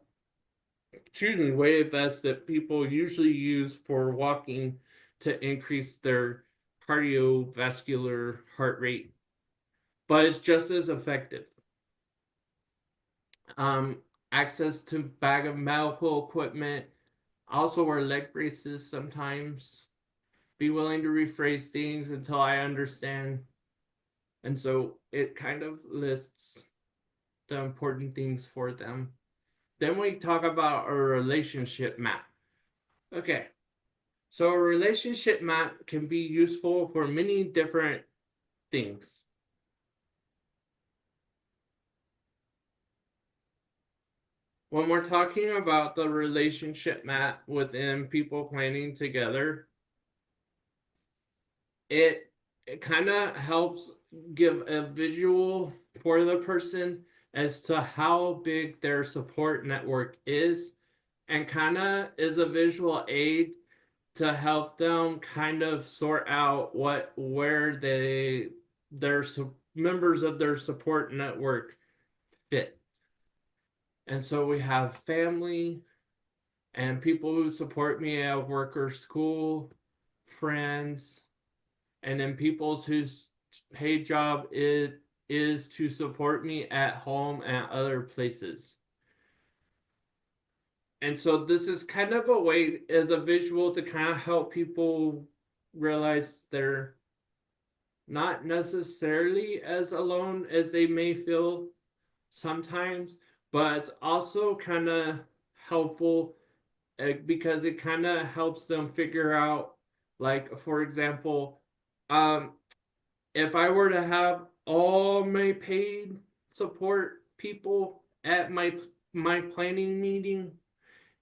weighted vest that people usually use for walking to increase their cardiovascular heart rate, but it's just as effective. Access to bag of medical equipment. Also wear leg braces sometimes. Be willing to rephrase things until I understand. And so it kind of lists the important things for them. Then we talk about a relationship map. Okay, so a relationship map can be useful for many different things. When we're talking about the relationship map within people planning together, it kind of helps give a visual for the person as to how big their support network is, and kind of is a visual aid to help them kind of sort out where their members of their support network fit. And so we have family and people who support me at work or school, friends, and then people's whose paid job is to support me at home and other places. And so this is kind of a way as a visual to kind of help people realize they're not necessarily as alone as they may feel sometimes, but it's also kind of helpful because it kind of helps them figure out, like, for example, if I were to have all my paid support people at my planning meeting,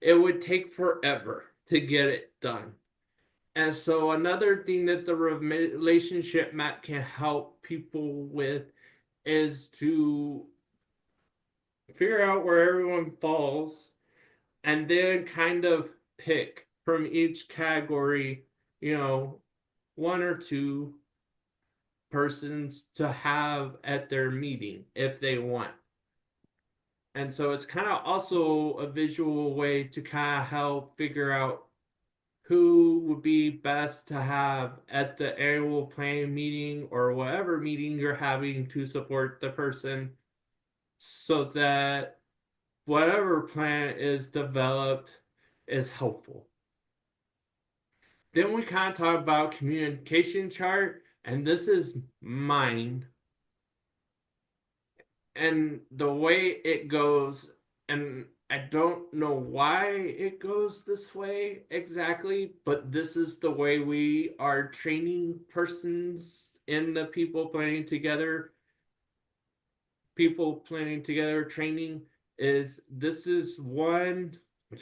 it would take forever to get it done. And so another thing that the relationship map can help people with is to figure out where everyone falls and then kind of pick from each category, one or two persons to have at their meeting if they want. And so it's kind of also a visual way to kind of help figure out who would be best to have at the annual planning meeting or whatever meeting you're having to support the person, so that whatever plan is developed is helpful. Then we kind of talk about communication chart, and this is mine. And the way it goes, and I don't know why it goes this way exactly, but this is the way we are training persons in the people planning together training is this is 1,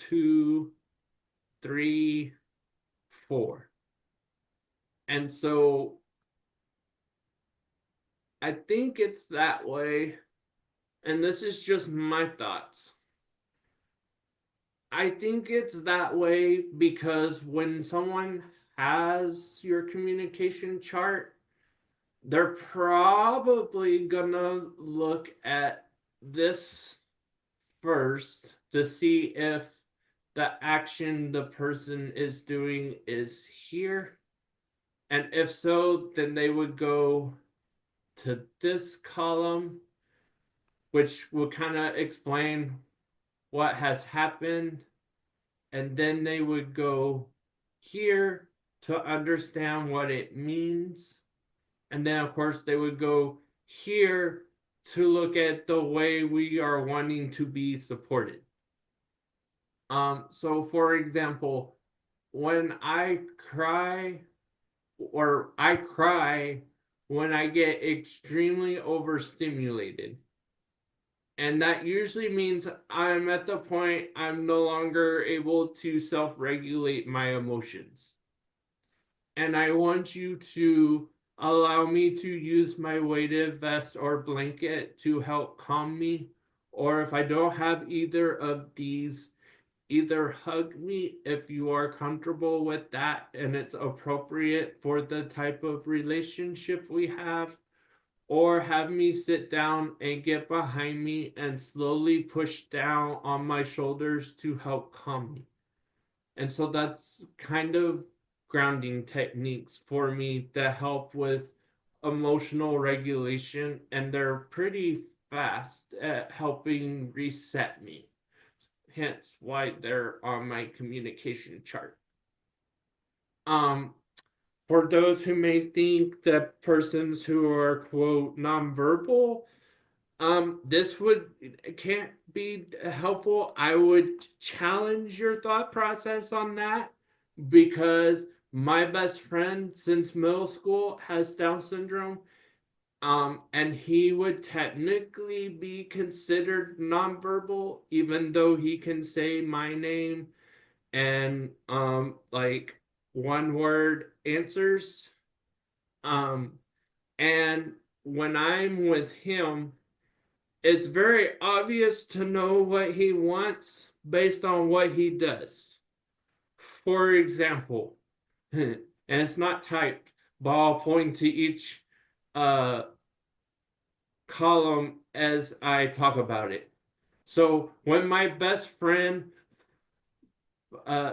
2, 3, 4. And so I think it's that way. And this is just my thoughts. I think it's that way because when someone has your communication chart, they're probably gonna look at this first to see if the action the person is doing is here. And if so, then they would go to this column, which will kind of explain what has happened. And then they would go here to understand what it means. And then, of course, they would go here to look at the way we are wanting to be supported. So for example, when I cry when I get extremely overstimulated. And that usually means I'm at the point I'm no longer able to self-regulate my emotions. And I want you to allow me to use my weighted vest or blanket to help calm me. Or if I don't have either of these, either hug me if you are comfortable with that and it's appropriate for the type of relationship we have, or have me sit down and get behind me and slowly push down on my shoulders to help calm me. And so that's kind of grounding techniques for me that help with emotional regulation, and they're pretty fast at helping reset me. Hence why they're on my communication chart. For those who may think that persons who are quote nonverbal, this can't be helpful. I would challenge your thought process on that because my best friend since middle school has Down syndrome. And he would technically be considered nonverbal, even though he can say my name and like one word answers. And when I'm with him, it's very obvious to know what he wants based on what he does. For example, and it's not typed, but I'll point to each column as I talk about it. So when my best friend,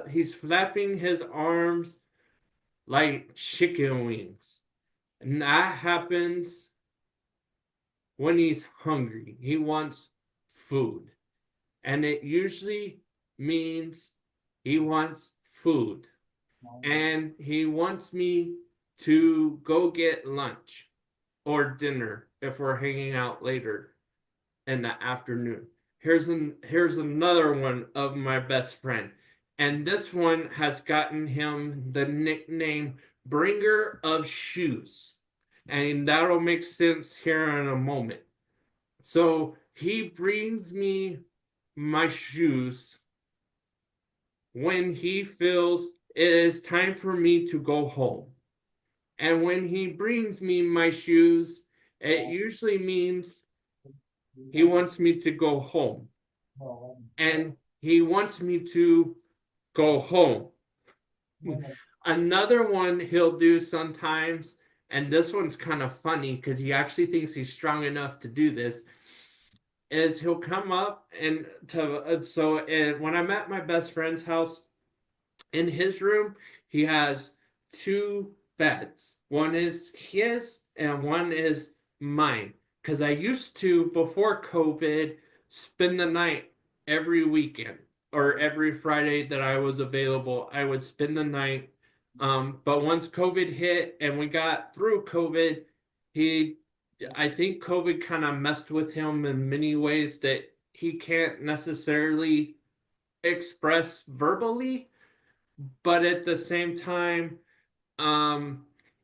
he's flapping his arms like chicken wings, and that happens when he's hungry. He wants food, and it usually means he wants food, and he wants me to go get lunch or dinner if we're hanging out later in the afternoon. Here's another one of my best friend, and this one has gotten him the nickname Bringer of Shoes, and that'll make sense here in a moment. So he brings me my shoes when he feels it is time for me to go home. And when he brings me my shoes, it usually means he wants me to go home. And he wants me to go home. Another one he'll do sometimes, and this one's kind of funny because he actually thinks he's strong enough to do this, is he'll come up and when I'm at my best friend's house, in his room, he has 2 beds. One is his and one is mine. Because I used to, before COVID, spend the night every weekend or every Friday that I was available. I would spend the night. But once COVID hit and we got through COVID, I think COVID kind of messed with him in many ways that he can't necessarily express verbally, but at the same time,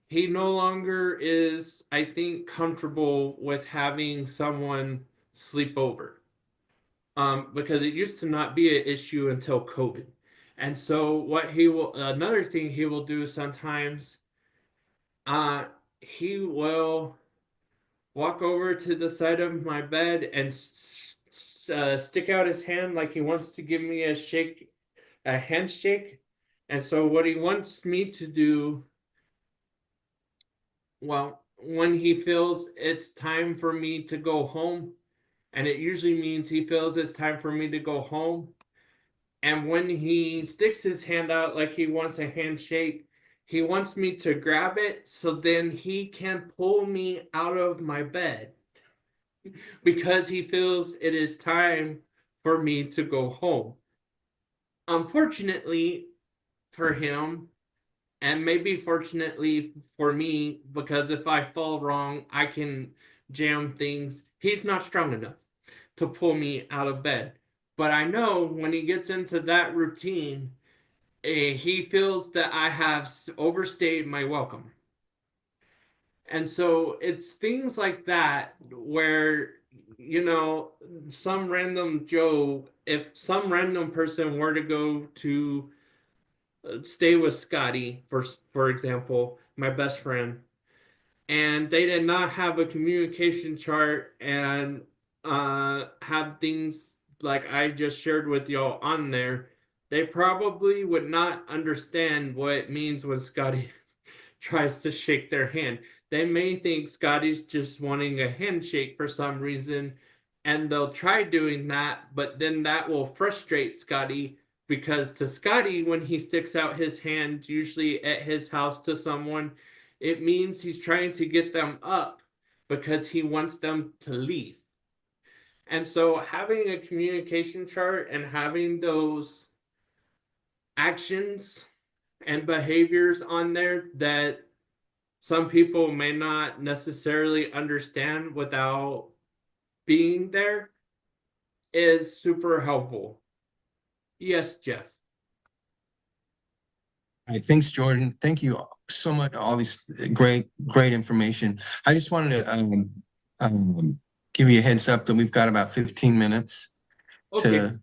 he no longer is, I think, comfortable with having someone sleep over. Because it used to not be an issue until COVID. And so what he will another thing he will do sometimes, uh he will walk over to the side of my bed and stick out his hand like he wants to give me a handshake. And so what he wants me to do, well, when he feels it's time for me to go home, and it usually means he feels it's time for me to go home. And when he sticks his hand out like he wants a handshake, he wants me to grab it so then he can pull me out of my bed because he feels it is time for me to go home. Unfortunately for him, and maybe fortunately for me, because if I fall wrong, I can jam things. He's not strong enough to pull me out of bed. But I know when he gets into that routine, he feels that I have overstayed my welcome. And so it's things like that where, some random Joe, if some random person were to go to stay with Scotty, for example, my best friend, and they did not have a communication chart and have things like I just shared with y'all on there, they probably would not understand what it means when Scotty tries to shake their hand. They may think Scotty's just wanting a handshake for some reason, and they'll try doing that, but then that will frustrate Scotty because to Scotty, when he sticks out his hand, usually at his house to someone, it means he's trying to get them up because he wants them to leave. And so having a communication chart and having those actions and behaviors on there that some people may not necessarily understand without being there is super helpful. Yes, Jeff. All right, thanks, Jordan. Thank you so much. All these great information. I just wanted to give you a heads up that we've got about 15 minutes Okay. to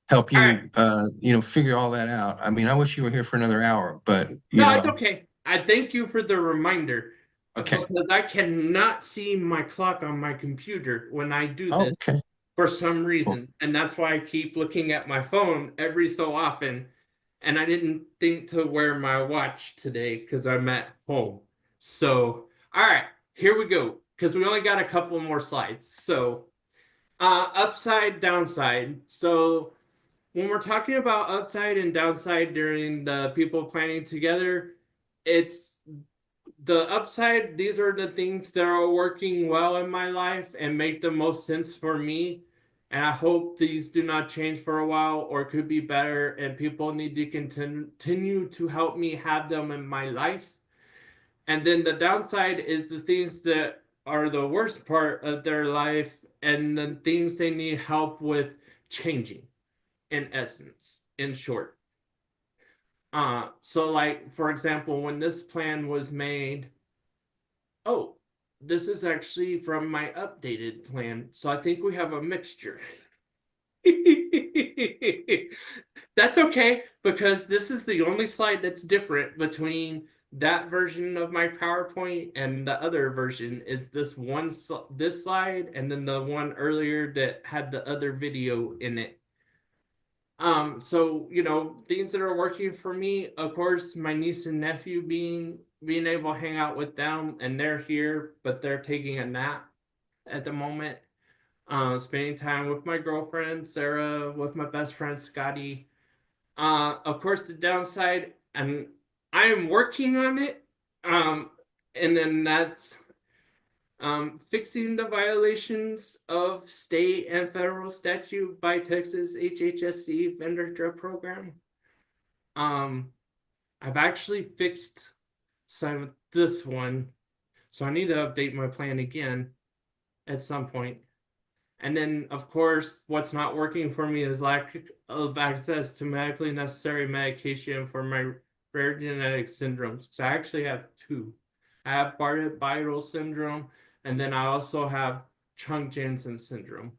help you, All right. figure all that out. I mean, I wish you were here for another hour, but No, it's okay. I thank you for the reminder. Okay. Because I cannot see my clock on my computer when I do Oh, this okay. for some reason. And that's why I keep looking at my phone every so often. And I didn't think to wear my watch today because I'm at home. So, all right, here we go. Because we only got a couple more slides. So, upside, downside. So, when we're talking about upside and downside during the people planning together, it's the upside. These are the things that are working well in my life and make the most sense for me. And I hope these do not change for a while or could be better. And people need to continue to help me have them in my life. And then the downside is the things that are the worst part of their life and the things they need help with changing, in essence, in short. So like, for example, when this plan was made, oh, this is actually from my updated plan. So I think we have a mixture. That's okay, because this is the only slide that's different between that version of my PowerPoint and the other version is this slide and then the one earlier that had the other video in it. So things that are working for me, of course, my niece and nephew being able to hang out with them, and they're here, but they're taking a nap at the moment. Spending time with my girlfriend Sarah, with my best friend Scotty. Of course, the downside, and I am working on it. And then that's fixing the violations of state and federal statute by Texas HHSC vendor drug program. I've actually fixed some of this one, so I need to update my plan again at some point. And then, of course, what's not working for me is lack of access to medically necessary medication for my rare genetic syndromes. So I actually have two. I have Bardet-Biedl syndrome, and then I also have Chung-Jansen syndrome.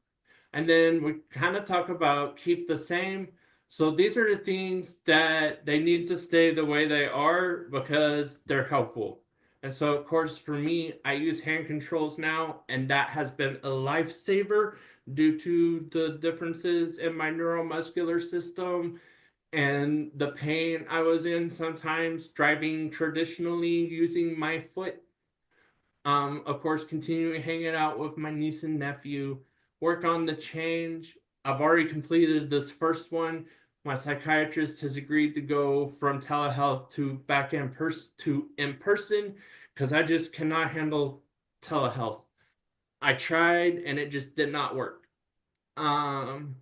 And then we kind of talk about keep the same. So these are the things that they need to stay the way they are because they're helpful. And so, of course, for me, I use hand controls now, and that has been a lifesaver due to the differences in my neuromuscular system and the pain I was in sometimes driving traditionally using my foot. Of course, continuing hanging out with my niece and nephew, work on the change. I've already completed this first one. My psychiatrist has agreed to go from telehealth to back in person because I just cannot handle telehealth. I tried and it just did not work. And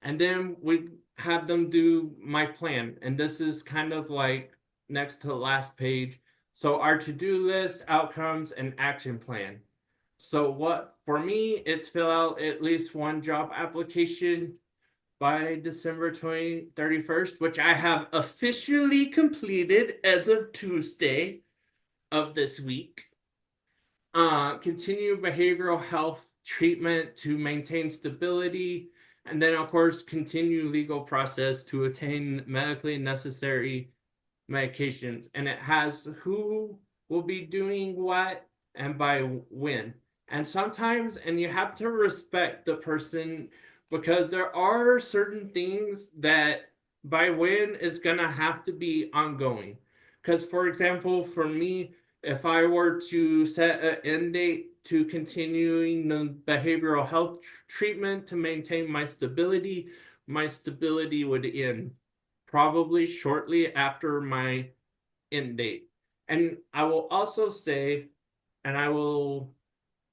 then we have them do my plan, and this is kind of like next to the last page. So our to-do list, outcomes, and action plan. So what for me, it's fill out at least one job application by December 31st, which I have officially completed as of Tuesday of this week. Continue behavioral health treatment to maintain stability, and then of course continue legal process to attain medically necessary medications. And it has who will be doing what and by when. And sometimes, and you have to respect the person because there are certain things that by when is going to have to be ongoing. Because, for example, for me, if I were to set an end date to continuing the behavioral health treatment to maintain my stability would end probably shortly after my end date. And I will also say, and I will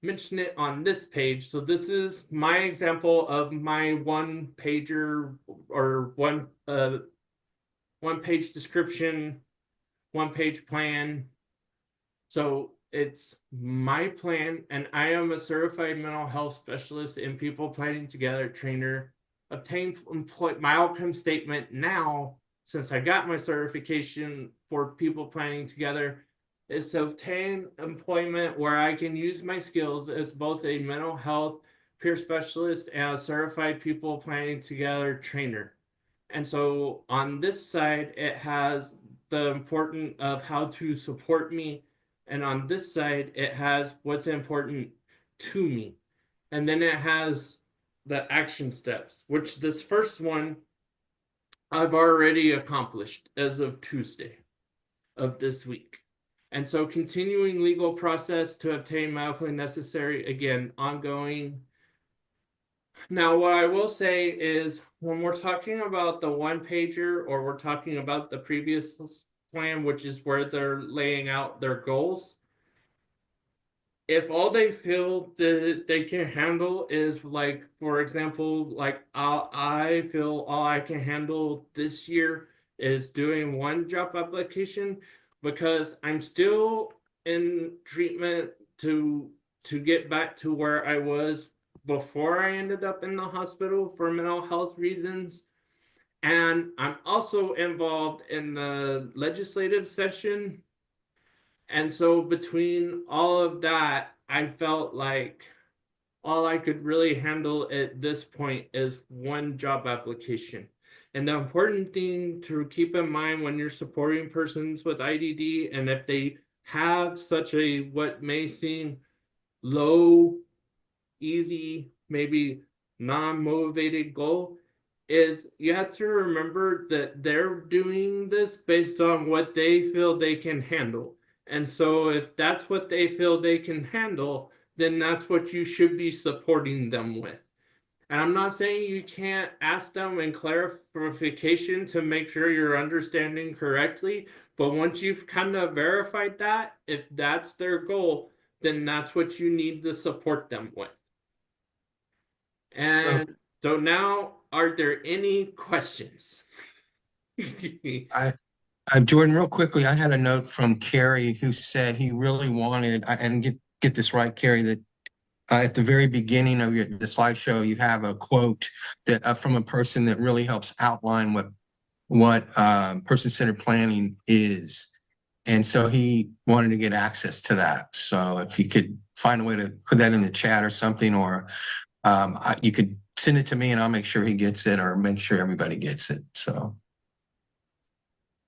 mention it on this page. So this is my example of my one pager or one page description, one page plan. So it's my plan, and I am a certified mental health specialist and people planning together trainer. Obtain my outcome statement now, since I got my certification for people planning together, is to obtain employment where I can use my skills as both a mental health peer specialist and a certified people planning together trainer. And so on this side, it has the important of how to support me. And on this side, it has what's important to me. And then it has the action steps, which this first one I've already accomplished as of Tuesday of this week. And so continuing legal process to obtain medically necessary, again, ongoing. Now, what I will say is when we're talking about the one pager or we're talking about the previous plan, which is where they're laying out their goals, if all they feel that they can handle is like, for example, like I feel all I can handle this year is doing one job application because I'm still in treatment to get back to where I was before I ended up in the hospital for mental health reasons. And I'm also involved in the legislative session. And so between all of that, I felt like all I could really handle at this point is one job application. And the important thing to keep in mind when you're supporting persons with IDD, and if they have such a what may seem low, easy, maybe non-motivated goal, is you have to remember that they're doing this based on what they feel they can handle. And so if that's what they feel they can handle, then that's what you should be supporting them with. And I'm not saying you can't ask them in clarification to make sure you're understanding correctly, but once you've kind of verified that, if that's their goal, then that's what you need to support them with. And so now, are there any questions? Jordan, real quickly, I had a note from Carrie who said he really wanted, and get this right, Carrie, that at the very beginning of the slideshow, you have a quote that from a person that really helps outline what person-centered planning is. And so he wanted to get access to that. So if you could find a way to put that in the chat or something, or you could send it to me and I'll make sure he gets it, or make sure everybody gets it. So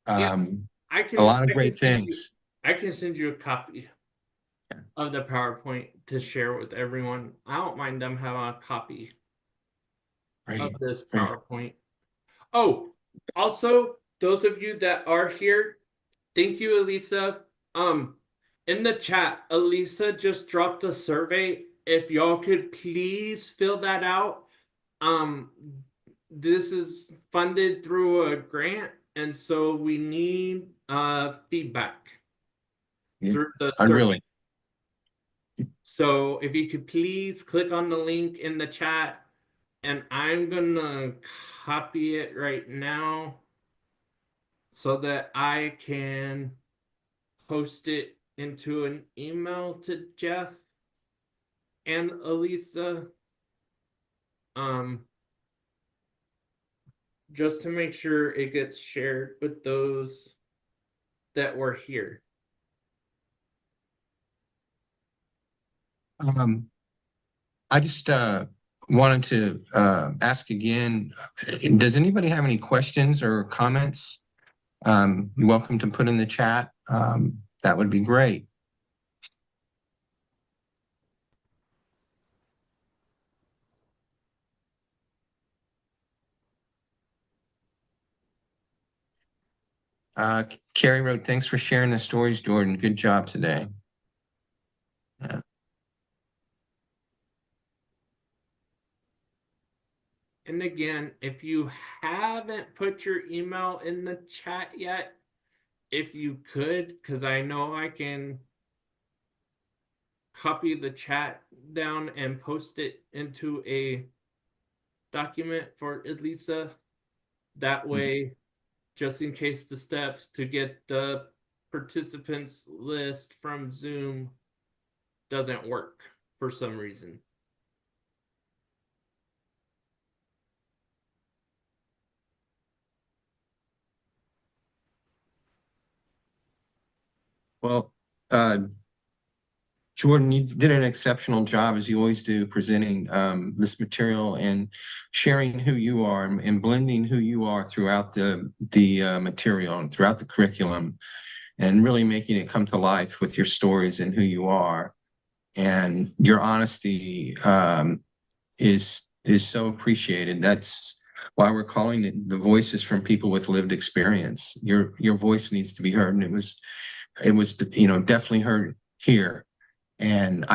Yeah, a lot of great send you- things. I can send you a copy Yeah. of the PowerPoint to share with everyone. I don't mind them having a copy Great. of this Great. PowerPoint. Oh, also, those of you that are here, thank you, Elisa. In the chat, Elisa just dropped a survey. If y'all could please fill that out. This is funded through a grant, and so we need feedback Yeah. through the I survey. really, So if you could please click on the link in the chat, and I'm gonna copy it right now so that I can post it into an email to Jeff and Elisa. Just to make sure it gets shared with those that were here. I just wanted to ask again, does anybody have any questions or comments? You're welcome to put in the chat. That would be great. Carrie wrote, thanks for sharing the stories, Jordan. Good job today. Yeah. And again, if you haven't put your email in the chat yet, if you could, because I know I can copy the chat down and post it into a document for Elisa. That way, just in case the steps to get the participants list from Zoom doesn't work for some reason. Well, Jordan, you did an exceptional job, as you always do, presenting this material and sharing who you are and blending who you are throughout the material and throughout the curriculum, and really making it come to life with your stories and who you are. And your honesty is so appreciated. That's why we're calling it the voices from people with lived experience. Your voice needs to be heard, and it was definitely heard here. And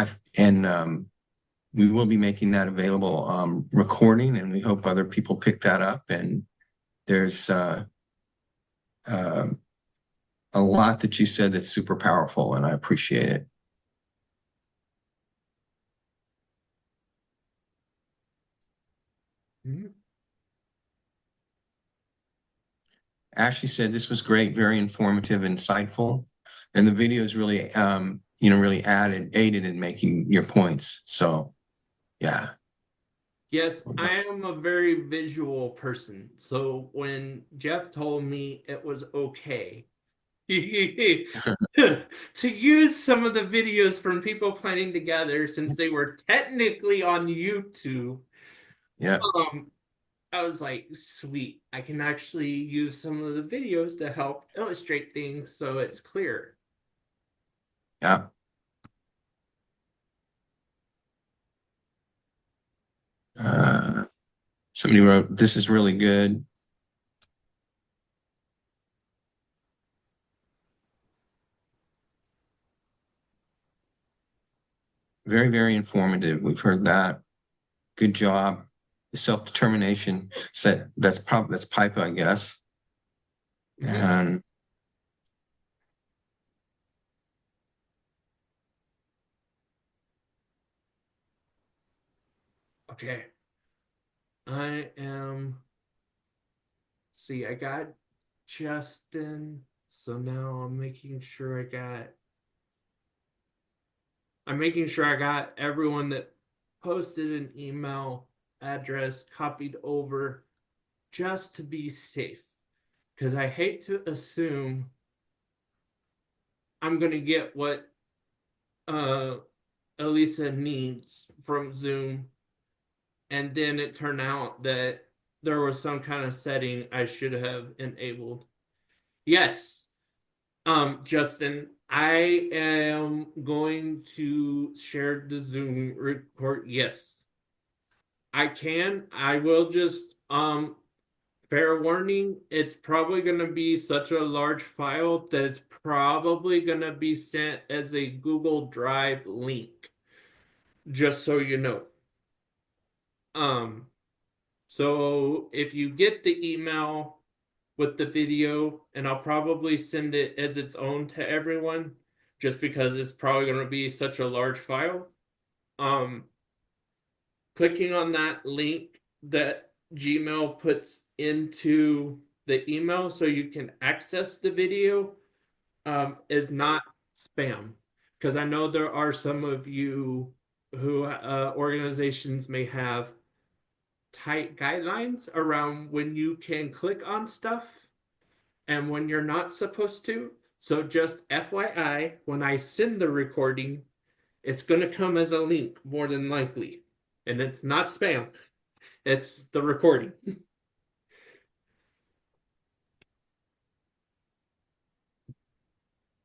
we will be making that available recording, and we hope other people pick that up. And there's a lot that you said that's super powerful, and I appreciate it. Mm-hmm. Ashley said this was great, very informative, insightful, and the videos really really aided in making your points. So yeah. Yes, I am a very visual person. So when Jeff told me it was okay to use some of the videos from People Planning Together, since they were technically on YouTube, Yeah. I was like, sweet, I can actually use some of the videos to help illustrate things so it's clear. Yeah. Somebody wrote, this is really good. Very, very informative. We've heard that. Good job. The self-determination set, that's PIPA, I guess. Mm-hmm. And Okay. I got Justin. So now I'm making sure I got everyone that posted an email address copied over just to be safe. Because I hate to assume I'm going to get what Elisa needs from Zoom, and then it turned out that there was some kind of setting I should have enabled. Yes, Justin, I am going to share the Zoom record. Yes, I can. I will just fair warning, it's probably going to be such a large file that it's probably going to be sent as a Google Drive link, just so you know. So if you get the email with the video, and I'll probably send it as its own to everyone, just because it's probably going to be such a large file. Clicking on that link that Gmail puts into the email so you can access the video is not spam. Because I know there are some of you who organizations may have tight guidelines around when you can click on stuff and when you're not supposed to. So just FYI, when I send the recording, it's going to come as a link more than likely. And it's not spam. It's the recording.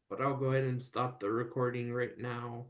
But I'll go ahead and stop the recording right now.